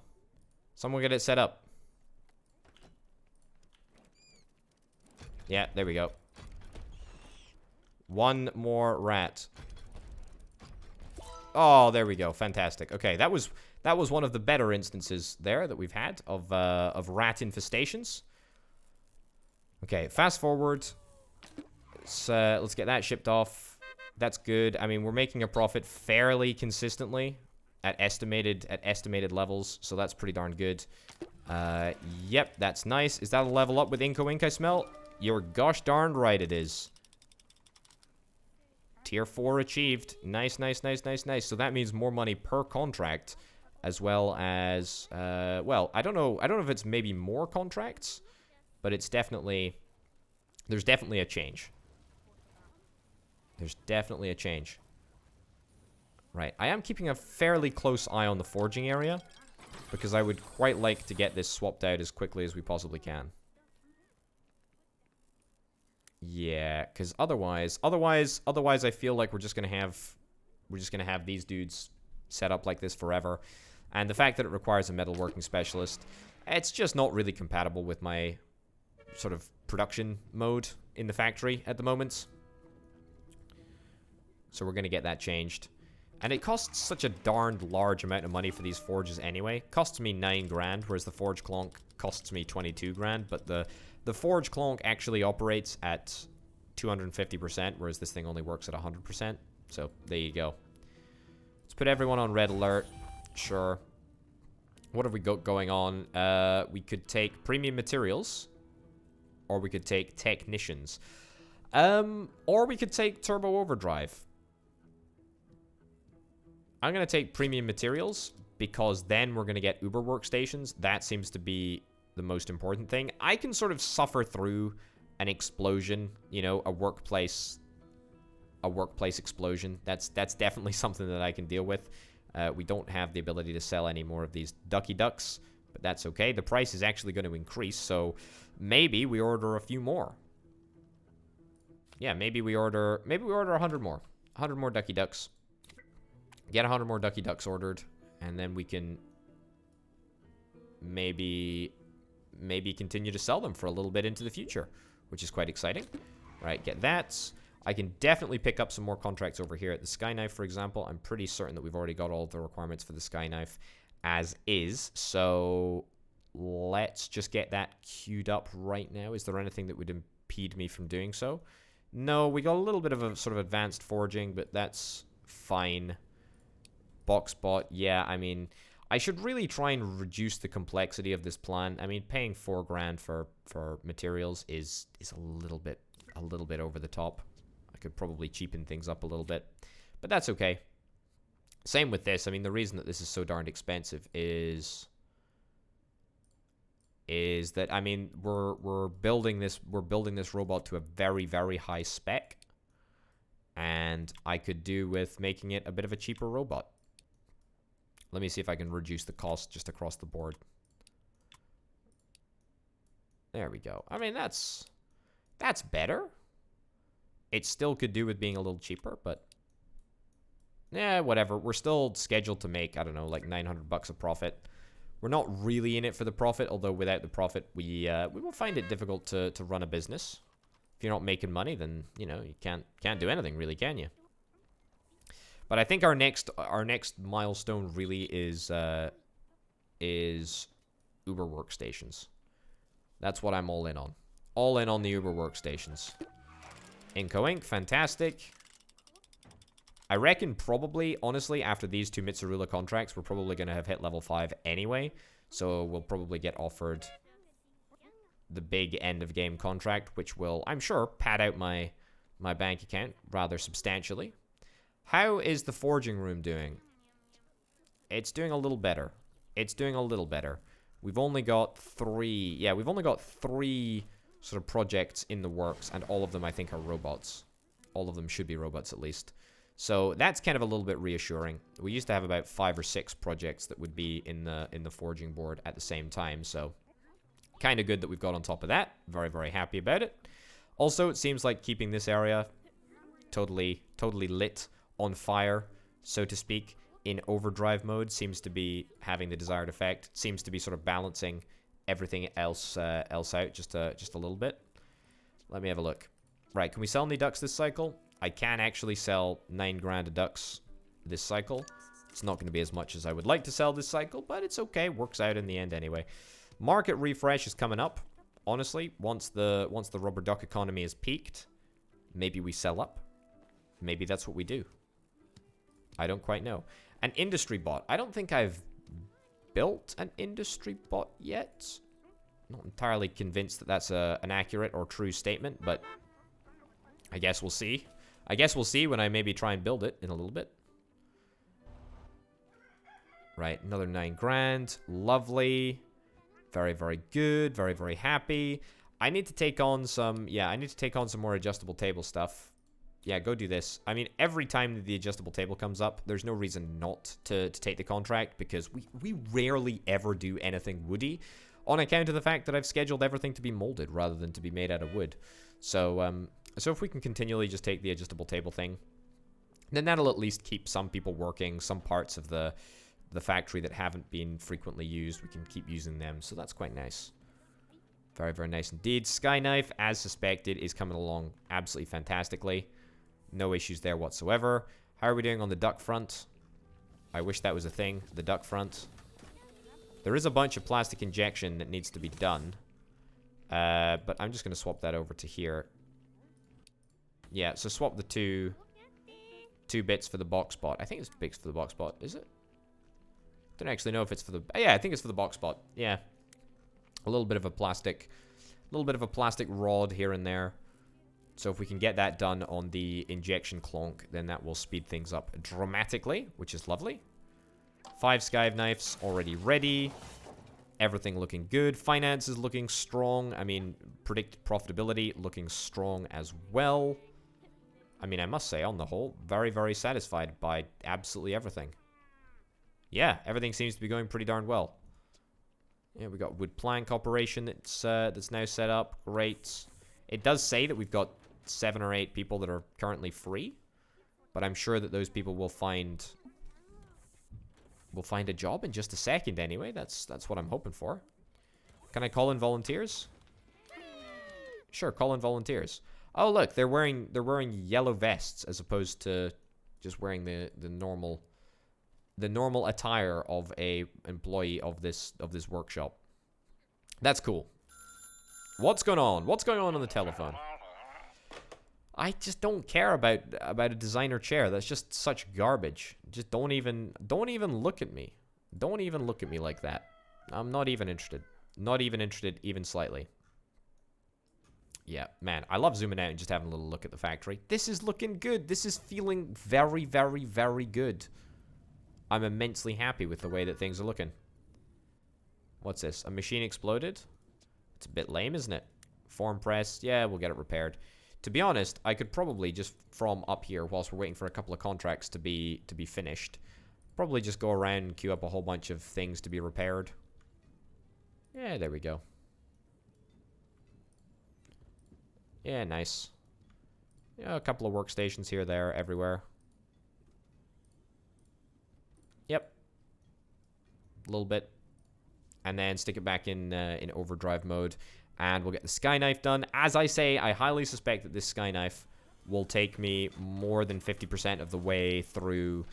Someone get it set up. Yeah, there we go. One more rat. Oh, there we go. Fantastic. Okay, that was one of the better instances there that we've had of rat infestations. Okay, fast forward. Let's get that shipped off. That's good. I mean, we're making a profit fairly consistently at estimated levels, so that's pretty darn good. Yep, that's nice. Is that a level up with Inco Ink I smell? You're gosh darned right it is. Tier 4 achieved. Nice, nice, nice, nice, nice. So that means more money per contract, as well as, well, I don't know if it's maybe more contracts, but it's definitely, there's definitely a change. There's definitely a change. Right, I am keeping a fairly close eye on the forging area, because I would quite like to get this swapped out as quickly as we possibly can. Yeah, because otherwise I feel like we're just gonna have these dudes set up like this forever, and the fact that it requires a metalworking specialist, it's just not really compatible with my sort of production mode in the factory at the moment. So we're gonna get that changed, and it costs such a darned large amount of money for these forges anyway. It costs me 9 grand, whereas the forge clonk costs me 22 grand, but the forge clonk actually operates at 250%, whereas this thing only works at 100%. So, there you go. Let's put everyone on red alert. Sure. What have we got going on? We could take premium materials. Or we could take technicians. Or we could take turbo overdrive. I'm going to take premium materials, because then we're going to get Uber workstations. That seems to be the most important thing. I can sort of suffer through an explosion, you know, a workplace explosion. That's definitely something that I can deal with. We don't have the ability to sell any more of these ducky ducks, but that's okay. The price is actually going to increase, so maybe we order a few more. Yeah, maybe we order 100 more. 100 more ducky ducks. Get 100 more ducky ducks ordered, and then we can maybe continue to sell them for a little bit into the future, which is quite exciting. Right, get that. I can definitely pick up some more contracts over here at the Sky Knife, for example. I'm pretty certain that we've already got all of the requirements for the Sky Knife as is. So let's just get that queued up right now. Is there anything that would impede me from doing so? No, we got a little bit of a sort of advanced forging, but that's fine. Boxbot, yeah, I mean, I should really try and reduce the complexity of this plan. I mean, paying 4 grand for materials is a little bit over the top. I could probably cheapen things up a little bit, but that's okay. Same with this. I mean, the reason that this is so darned expensive is that, I mean, we're building this robot to a very, very high spec, and I could do with making it a bit of a cheaper robot. Let me see if I can reduce the cost just across the board. There we go. I mean, that's better. It still could do with being a little cheaper, but yeah, whatever. We're still scheduled to make, I don't know, like 900 bucks a profit. We're not really in it for the profit, although without the profit, we will find it difficult to run a business. If you're not making money, then, you know, you can't do anything really, can you? But I think our next milestone really is Uber workstations. That's what I'm all in on. All in on the Uber workstations. Inco Ink, fantastic. I reckon probably, honestly, after these 2 Mitsurula contracts, we're probably going to have hit level 5 anyway. So we'll probably get offered the big end of game contract, which will, I'm sure, pad out my bank account rather substantially. How is the forging room doing? It's doing a little better. It's doing a little better. We've only got 3... Yeah, we've only got 3 sort of projects in the works, and all of them, I think, are robots. All of them should be robots, at least. So that's kind of a little bit reassuring. We used to have about 5 or 6 projects that would be in the forging board at the same time, so kind of good that we've got on top of that. Very, very happy about it. Also, it seems like keeping this area totally lit, on fire, so to speak, in overdrive mode seems to be having the desired effect. Seems to be sort of balancing everything else out just a little bit. Let me have a look. Right, can we sell any ducks this cycle? I can actually sell 9 grand of ducks this cycle. It's not going to be as much as I would like to sell this cycle, but it's okay. Works out in the end anyway. Market refresh is coming up. Honestly, once the rubber duck economy is peaked, maybe we sell up. Maybe that's what we do. I don't quite know. An industry bot. I don't think I've built an industry bot yet. Not entirely convinced that that's an accurate or true statement, but I guess we'll see. I guess we'll see when I maybe try and build it in a little bit. Right, another 9 grand. Lovely. Very, very good. Very, very happy. I need to take on some... Yeah, I need to take on some more adjustable table stuff. Yeah, go do this. I mean, every time that the adjustable table comes up, there's no reason not to take the contract, because we rarely ever do anything woody, on account of the fact that I've scheduled everything to be molded rather than to be made out of wood. So, so if we can continually just take the adjustable table thing, then that'll at least keep some people working, some parts of the factory that haven't been frequently used, we can keep using them, so that's quite nice. Very, very nice indeed. Skyknife, as suspected, is coming along absolutely fantastically. No issues there whatsoever. How are we doing on the duck front? I wish that was a thing, the duck front. There is a bunch of plastic injection that needs to be done. But I'm just going to swap that over to here. Yeah, so swap the two bits for the box bot. I think it's bits for the box bot, is it? Don't actually know if it's for the... Yeah, I think it's for the box bot. Yeah. A little bit of a plastic rod here and there. So if we can get that done on the injection clonk, then that will speed things up dramatically, which is lovely. 5 Skyve knives already ready. Everything looking good. Finance is looking strong. I mean, predict profitability looking strong as well. I mean, I must say, on the whole, very, very satisfied by absolutely everything. Yeah, everything seems to be going pretty darn well. Yeah, we got wood plank operation that's now set up. Great. It does say that we've got 7 or 8 people that are currently free, but I'm sure that those people will find a job in just a second anyway. That's what I'm hoping for. Can I call in volunteers? Sure, call in volunteers. Oh, look, they're wearing yellow vests as opposed to just wearing the normal attire of a employee of this workshop. That's cool. What's going on? What's going on the telephone? I just don't care about a designer chair. That's just such garbage. Just don't even look at me. Don't even look at me like that. I'm not even interested. Not even interested even slightly. Yeah, man, I love zooming out and just having a little look at the factory. This is looking good. This is feeling very, very, very good. I'm immensely happy with the way that things are looking. What's this? A machine exploded? It's a bit lame, isn't it? Form press. Yeah, we'll get it repaired. To be honest, I could probably just from up here, whilst we're waiting for a couple of contracts to be finished, probably just go around and queue up a whole bunch of things to be repaired. Yeah, there we go. Yeah, nice. Yeah, a couple of workstations here, there, everywhere. Yep. A little bit. And then stick it back in overdrive mode. And we'll get the Skyknife done. As I say, I highly suspect that this Skyknife will take me more than 50% of the way through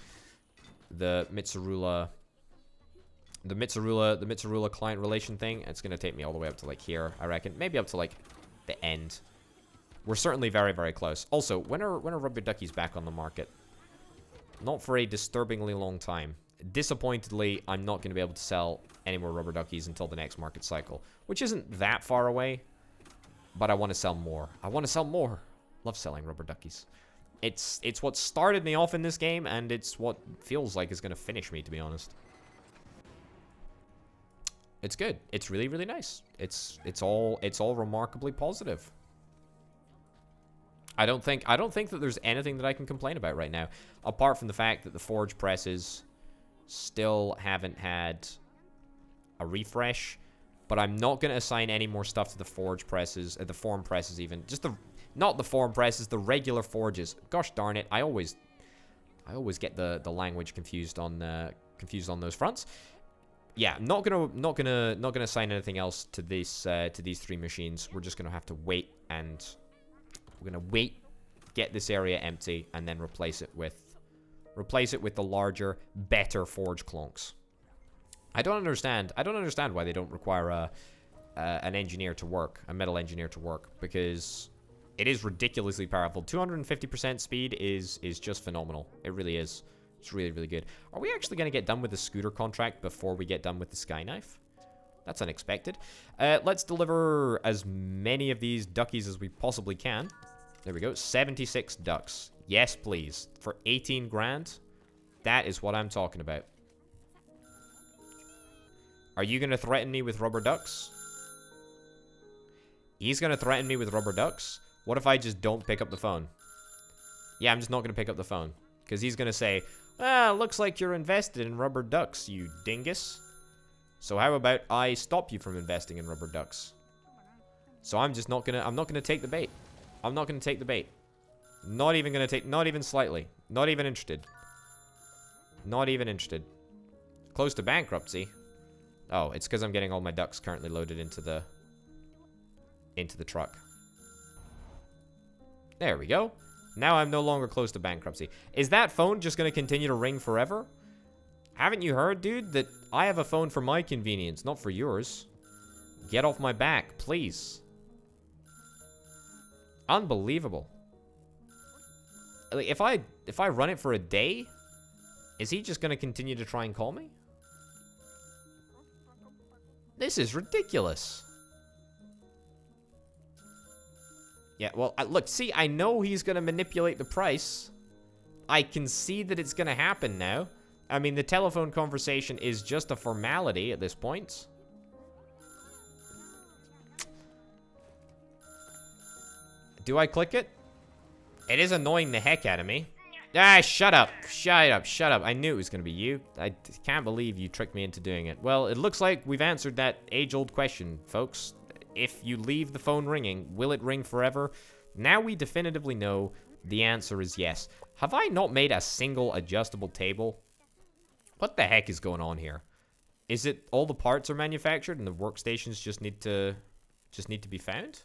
the Mitsurula client relation thing. It's going to take me all the way up to like here, I reckon. Maybe up to like the end. We're certainly very, very close. Also, when are rubber duckies back on the market? Not for a disturbingly long time. Disappointedly, I'm not going to be able to sell any more rubber duckies until the next market cycle, which isn't that far away, but I want to sell more. I want to sell more. Love selling rubber duckies. It's what started me off in this game, and it's what feels like is going to finish me, to be honest. It's good. It's really, really nice. It's all remarkably positive. I don't think that there's anything that I can complain about right now, apart from the fact that the forge presses still haven't had a refresh. But I'm not going to assign any more stuff to the forge presses, the form presses even. Just not the form presses, the regular forges. Gosh darn it, I always get the language confused on those fronts. Yeah, not gonna assign anything else to these 3 machines. We're just gonna have to wait, and we're gonna get this area empty and then replace it with Replace it with the larger, better forge clonks. I don't understand why they don't require an engineer to work, a metal engineer to work, because it is ridiculously powerful. 250% speed is just phenomenal. It really is. It's really, really good. Are we actually going to get done with the scooter contract before we get done with the sky knife? That's unexpected. Let's deliver as many of these duckies as we possibly can. There we go. 76 ducks. Yes, please. For 18 grand? That is what I'm talking about. Are you going to threaten me with rubber ducks? He's going to threaten me with rubber ducks? What if I just don't pick up the phone? Yeah, I'm just not going to pick up the phone. Because he's going to say, ah, looks like you're invested in rubber ducks, you dingus. So how about I stop you from investing in rubber ducks? So I'm just not going to, I'm not going to take the bait. I'm not going to take the bait. Not even going to take, not even slightly. Not even interested. Not even interested. Close to bankruptcy. Oh, it's because I'm getting all my ducks currently loaded into the truck. There we go. Now I'm no longer close to bankruptcy. Is that phone just going to continue to ring forever? Haven't you heard, dude, that I have a phone for my convenience, not for yours? Get off my back, please. Unbelievable. Like, if I run it for a day, is he just going to continue to try and call me? This is ridiculous. Yeah, well, look, see, I know he's going to manipulate the price. I can see that it's going to happen now. I mean, the telephone conversation is just a formality at this point. Do I click it? It is annoying the heck out of me. Ah, shut up. Shut up. Shut up. I knew it was going to be you. I can't believe you tricked me into doing it. Well, it looks like we've answered that age-old question, folks. If you leave the phone ringing, will it ring forever? Now we definitively know the answer is yes. Have I not made a single adjustable table? What the heck is going on here? Is it all the parts are manufactured and the workstations just need to be found?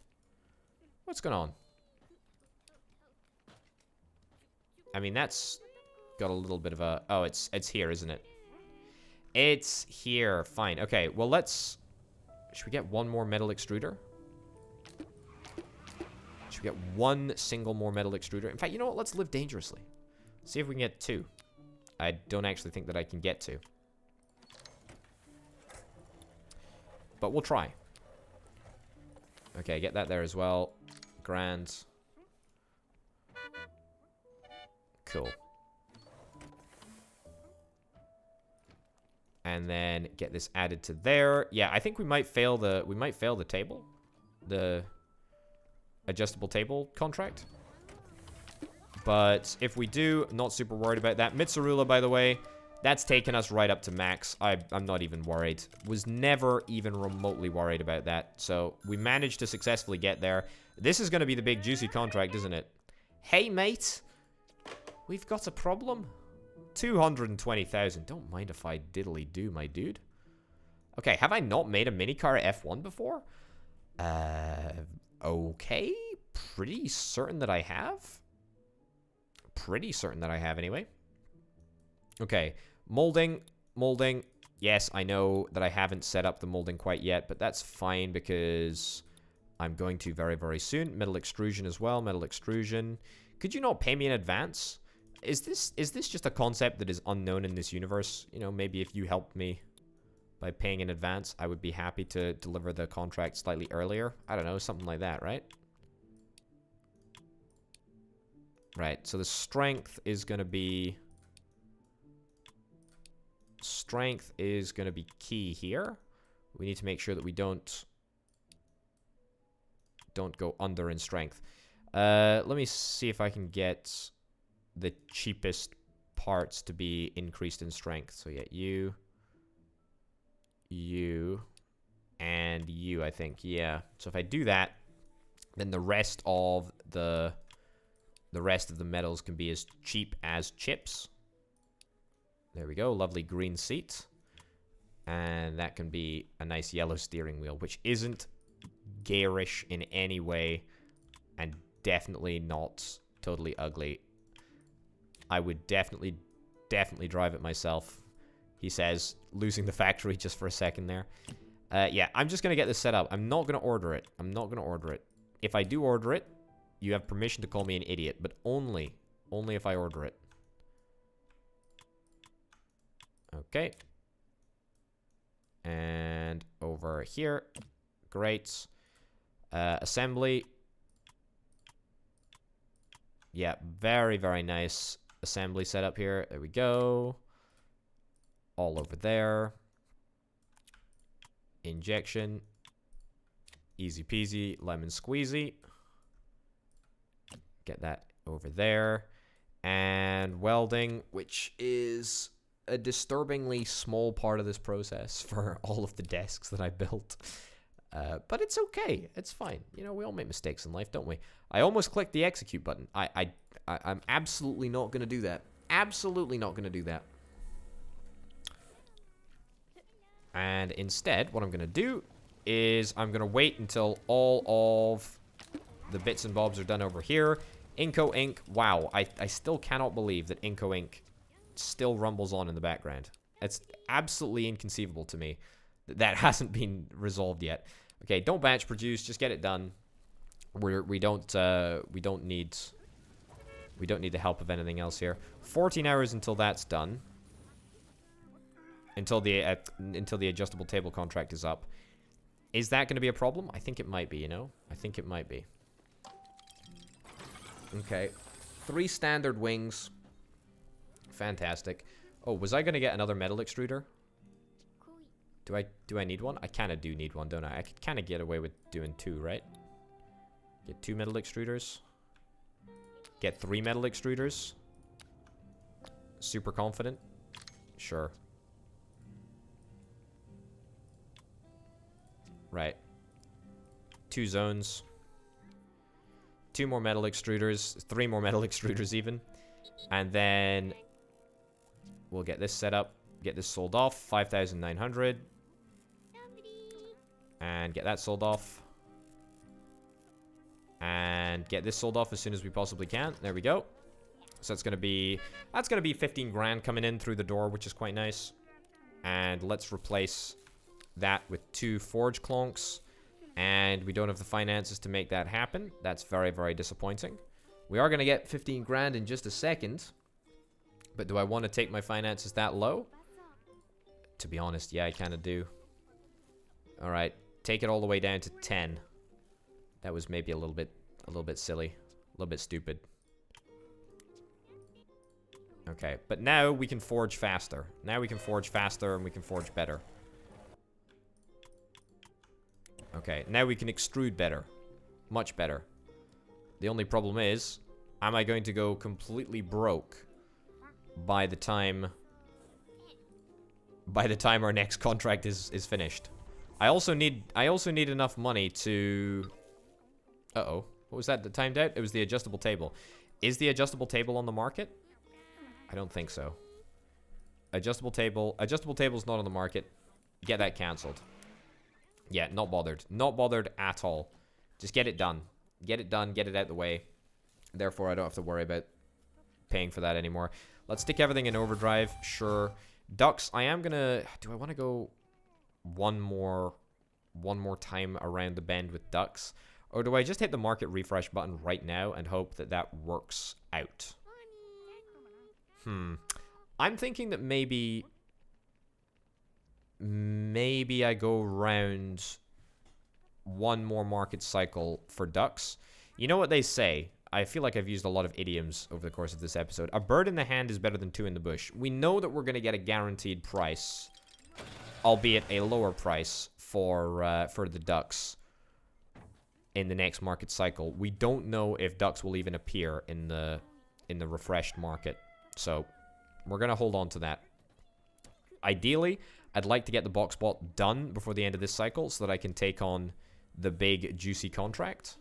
What's going on? I mean, that's got a little bit of a... Oh, it's here, isn't it? It's here. Fine. Okay, well, let's... Should we get one more metal extruder? Should we get one single more metal extruder? In fact, you know what? Let's live dangerously. See if we can get two. I don't actually think that I can get two. But we'll try. Okay, get that there as well. Grand. Cool. And then get this added to there. Yeah, I think we might fail the table. The adjustable table contract. But if we do, I'm not super worried about that. Mitsurula, by the way, that's taken us right up to max. I'm not even worried. Was never even remotely worried about that. So we managed to successfully get there. This is going to be the big juicy contract, isn't it? Hey, mate. We've got a problem. 220,000. Don't mind if I diddly do, my dude. Okay, have I not made a minicar F1 before? Okay. Pretty certain that I have. Pretty certain that I have, anyway. Okay, molding. Yes, I know that I haven't set up the molding quite yet, but that's fine because I'm going to very, very soon. Metal extrusion as well. Metal extrusion. Could you not pay me in advance? Is this just a concept that is unknown in this universe? You know, maybe if you helped me by paying in advance, I would be happy to deliver the contract slightly earlier. I don't know, something like that, right? Right, so the strength is going to be... Strength is going to be key here. We need to make sure that we don't go under in strength. Let me see if I can get the cheapest parts to be increased in strength. So yeah, you, and you, I think. Yeah. So if I do that, then the rest of the metals can be as cheap as chips. There we go. Lovely green seat. And that can be a nice yellow steering wheel, which isn't garish in any way and definitely not totally ugly. I would definitely definitely drive it myself, he says, losing the factory just for a second there. Yeah, I'm just going to get this set up. I'm not going to order it. I'm not going to order it. If I do order it, you have permission to call me an idiot, but only if I order it. Okay. And over here. Great. Assembly. Yeah, very, very nice assembly setup here. There we go. All over there. Injection. Easy peasy, lemon squeezy. Get that over there. And welding, which is a disturbingly small part of this process for all of the desks that I built. But it's okay. It's fine. You know, we all make mistakes in life, don't we? I almost clicked the execute button. I'm absolutely not going to do that. Absolutely not going to do that. And instead, what I'm going to do is I'm going to wait until all of the bits and bobs are done over here. Inco Inc. Wow, I still cannot believe that Inco Inc. still rumbles on in the background. It's absolutely inconceivable to me that that hasn't been resolved yet. Okay, don't batch produce, just get it done. We don't need the help of anything else here. 14 hours until that's done. Until the adjustable table contract is up. Is that going to be a problem? I think it might be, you know? I think it might be. Okay. 3 standard wings. Fantastic. Oh, was I going to get another metal extruder? Do I need one? I kind of do need one, don't I? I could kind of get away with doing 2, right? Get 2 metal extruders. Get 3 metal extruders. Super confident. Sure. Right. 2 zones. 2 more metal extruders. 3 more metal extruders even. And then we'll get this set up. Get this sold off. 5,900. And get that sold off. And get this sold off as soon as we possibly can. There we go. So that's gonna be 15 grand coming in through the door, which is quite nice. And let's replace that with 2 forge clonks. And we don't have the finances to make that happen. That's very, very disappointing. We are gonna get 15 grand in just a second. But do I want to take my finances that low? To be honest, yeah, I kind of do. Alright, take it all the way down to 10. That was maybe a little bit silly. A little bit stupid. Okay, but now we can forge faster. Now we can forge faster and we can forge better. Okay, now we can extrude better. Much better. The only problem is, am I going to go completely broke by the time our next contract is finished? I also need enough money to... Uh-oh. What was that that timed out? It was the adjustable table. Is the adjustable table on the market? I don't think so. Adjustable table's not on the market. Get that cancelled. Yeah, not bothered. Not bothered at all. Just get it done. Get it done, get it out the way. Therefore, I don't have to worry about paying for that anymore. Let's stick everything in overdrive. Sure. Ducks, I am gonna... Do I want to go one more time around the bend with ducks? Or do I just hit the market refresh button right now and hope that that works out? I'm thinking that maybe I go around one more market cycle for ducks. You know what they say? I feel like I've used a lot of idioms over the course of this episode. A bird in the hand is better than 2 in the bush. We know that we're going to get a guaranteed price, albeit a lower price for the ducks in the next market cycle. We don't know if ducks will even appear in the refreshed market. So we're going to hold on to that. Ideally, I'd like to get the box bot done before the end of this cycle so that I can take on the big juicy contract.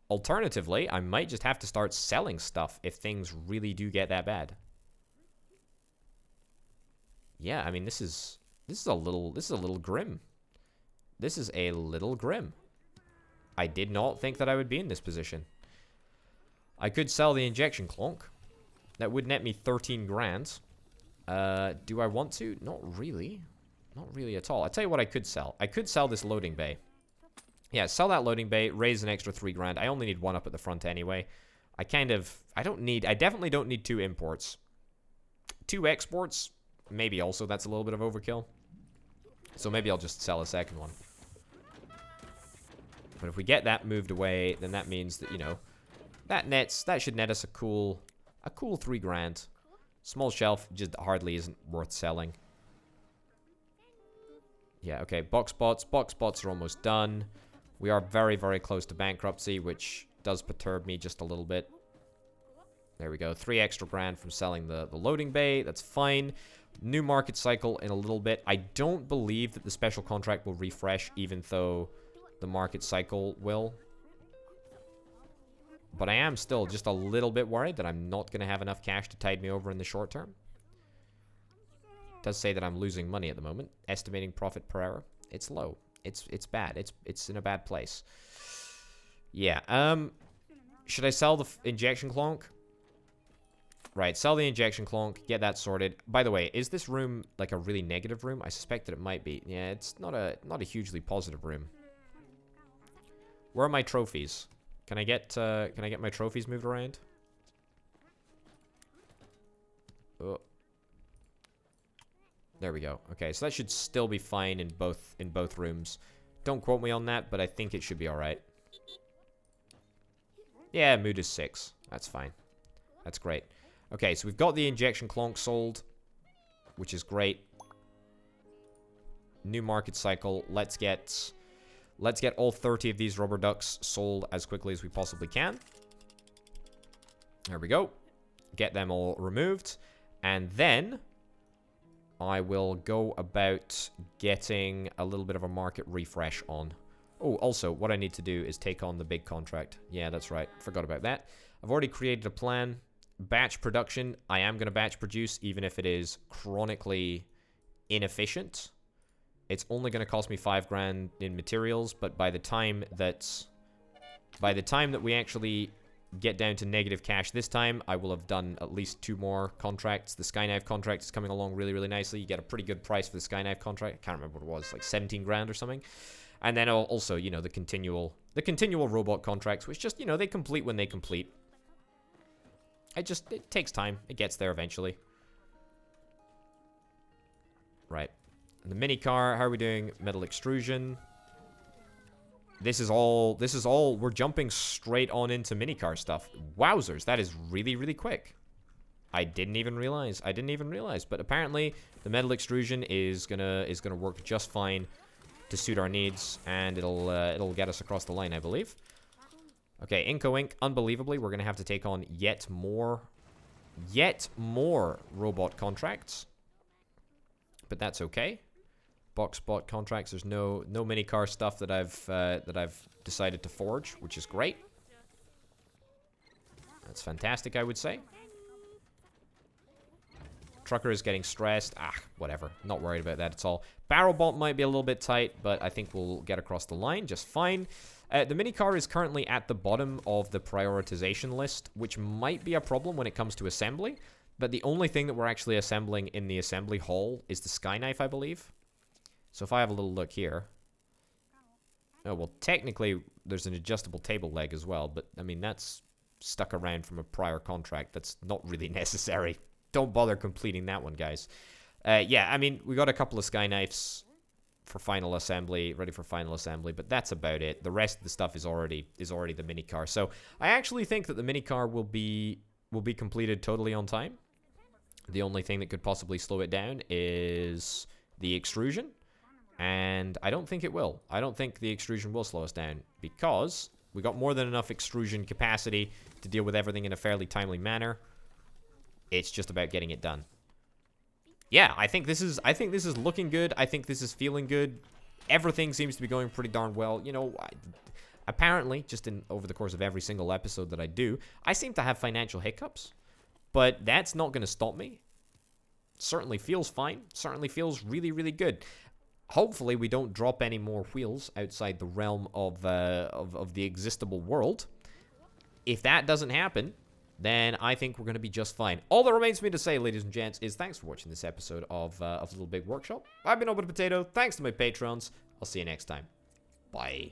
Alternatively, I might just have to start selling stuff if things really do get that bad. Yeah, I mean, this is a little grim. This is a little grim. I did not think that I would be in this position. I could sell the injection clonk. That would net me 13 grand. Do I want to? Not really. Not really at all. I'll tell you what I could sell. I could sell this loading bay. Yeah, sell that loading bay, raise an extra 3 grand. I only need one up at the front anyway. I definitely don't need 2 imports. 2 exports, maybe also that's a little bit of overkill. So maybe I'll just sell a second one. But if we get that moved away, then that means that, you know, that should net us a cool 3 grand. Small shelf just hardly isn't worth selling. Yeah, okay, box spots are almost done. We are very, very close to bankruptcy, which does perturb me just a little bit. There we go, 3 extra grand from selling the loading bay. That's fine. New market cycle in a little bit. I don't believe that the special contract will refresh, even though the market cycle will. But I am still just a little bit worried that I'm not going to have enough cash to tide me over in the short term. It does say that I'm losing money at the moment. Estimating profit per hour. It's low. It's bad. It's in a bad place. Yeah. Should I sell the injection clonk? Right, sell the injection clonk, get that sorted. By the way, is this room like a really negative room? I suspect that it might be. Yeah, it's not a hugely positive room. Where are my trophies? Can I get my trophies moved around? Oh. There we go. Okay, so that should still be fine in both rooms. Don't quote me on that, but I think it should be alright. Yeah, mood is 6. That's fine. That's great. Okay, so we've got the injection clonk sold, which is great. New market cycle. Let's get all 30 of these rubber ducks sold as quickly as we possibly can. There we go. Get them all removed. And then I will go about getting a little bit of a market refresh on. Oh, also, what I need to do is take on the big contract. Yeah, that's right. Forgot about that. I've already created a plan. Batch production. I am going to batch produce, even if it is chronically inefficient. It's only going to cost me 5 grand in materials, but by the time that we actually get down to negative cash this time, I will have done at least 2 more contracts. The Skyknife contract is coming along really, really nicely. You get a pretty good price for the Skyknife contract. I can't remember what it was, like 17 grand or something. And then also, you know, the continual robot contracts, which just, you know, they complete when they complete. It takes time. It gets there eventually. Right. And the mini car, how are we doing? Metal extrusion. This is all, we're jumping straight on into mini car stuff. Wowzers, that is really, really quick. I didn't even realize, but apparently the metal extrusion is gonna work just fine to suit our needs, and it'll get us across the line, I believe. Okay, Inco Inc. Unbelievably, we're going to have to take on yet more robot contracts. But that's okay. Box spot contracts. There's no mini car stuff that I've decided to forge, which is great. That's fantastic, I would say. Trucker is getting stressed. Whatever. Not worried about that at all. Barrel bolt might be a little bit tight, but I think we'll get across the line just fine. The mini car is currently at the bottom of the prioritization list, which might be a problem when it comes to assembly. But the only thing that we're actually assembling in the assembly hall is the Skyknife, I believe. So if I have a little look here. Oh, well, technically, there's an adjustable table leg as well. But, I mean, that's stuck around from a prior contract. That's not really necessary. Don't bother completing that one, guys. Yeah, I mean, we got a couple of Skyknifes for final assembly, ready for final assembly, but that's about it. The rest of the stuff is already the mini car. So I actually think that the mini car will be completed totally on time. The only thing that could possibly slow it down is the extrusion, and I don't think it will. I don't think the extrusion will slow us down because we got more than enough extrusion capacity to deal with everything in a fairly timely manner. It's just about getting it done. Yeah, I think this is looking good. I think this is feeling good. Everything seems to be going pretty darn well. You know, apparently, just over the course of every single episode that I do, I seem to have financial hiccups. But that's not going to stop me. Certainly feels fine. Certainly feels really, really good. Hopefully, we don't drop any more wheels outside the realm of the existable world. If that doesn't happen, then I think we're going to be just fine. All that remains for me to say, ladies and gents, is thanks for watching this episode of Little Big Workshop. I've been Over the Potato. Thanks to my patrons. I'll see you next time. Bye.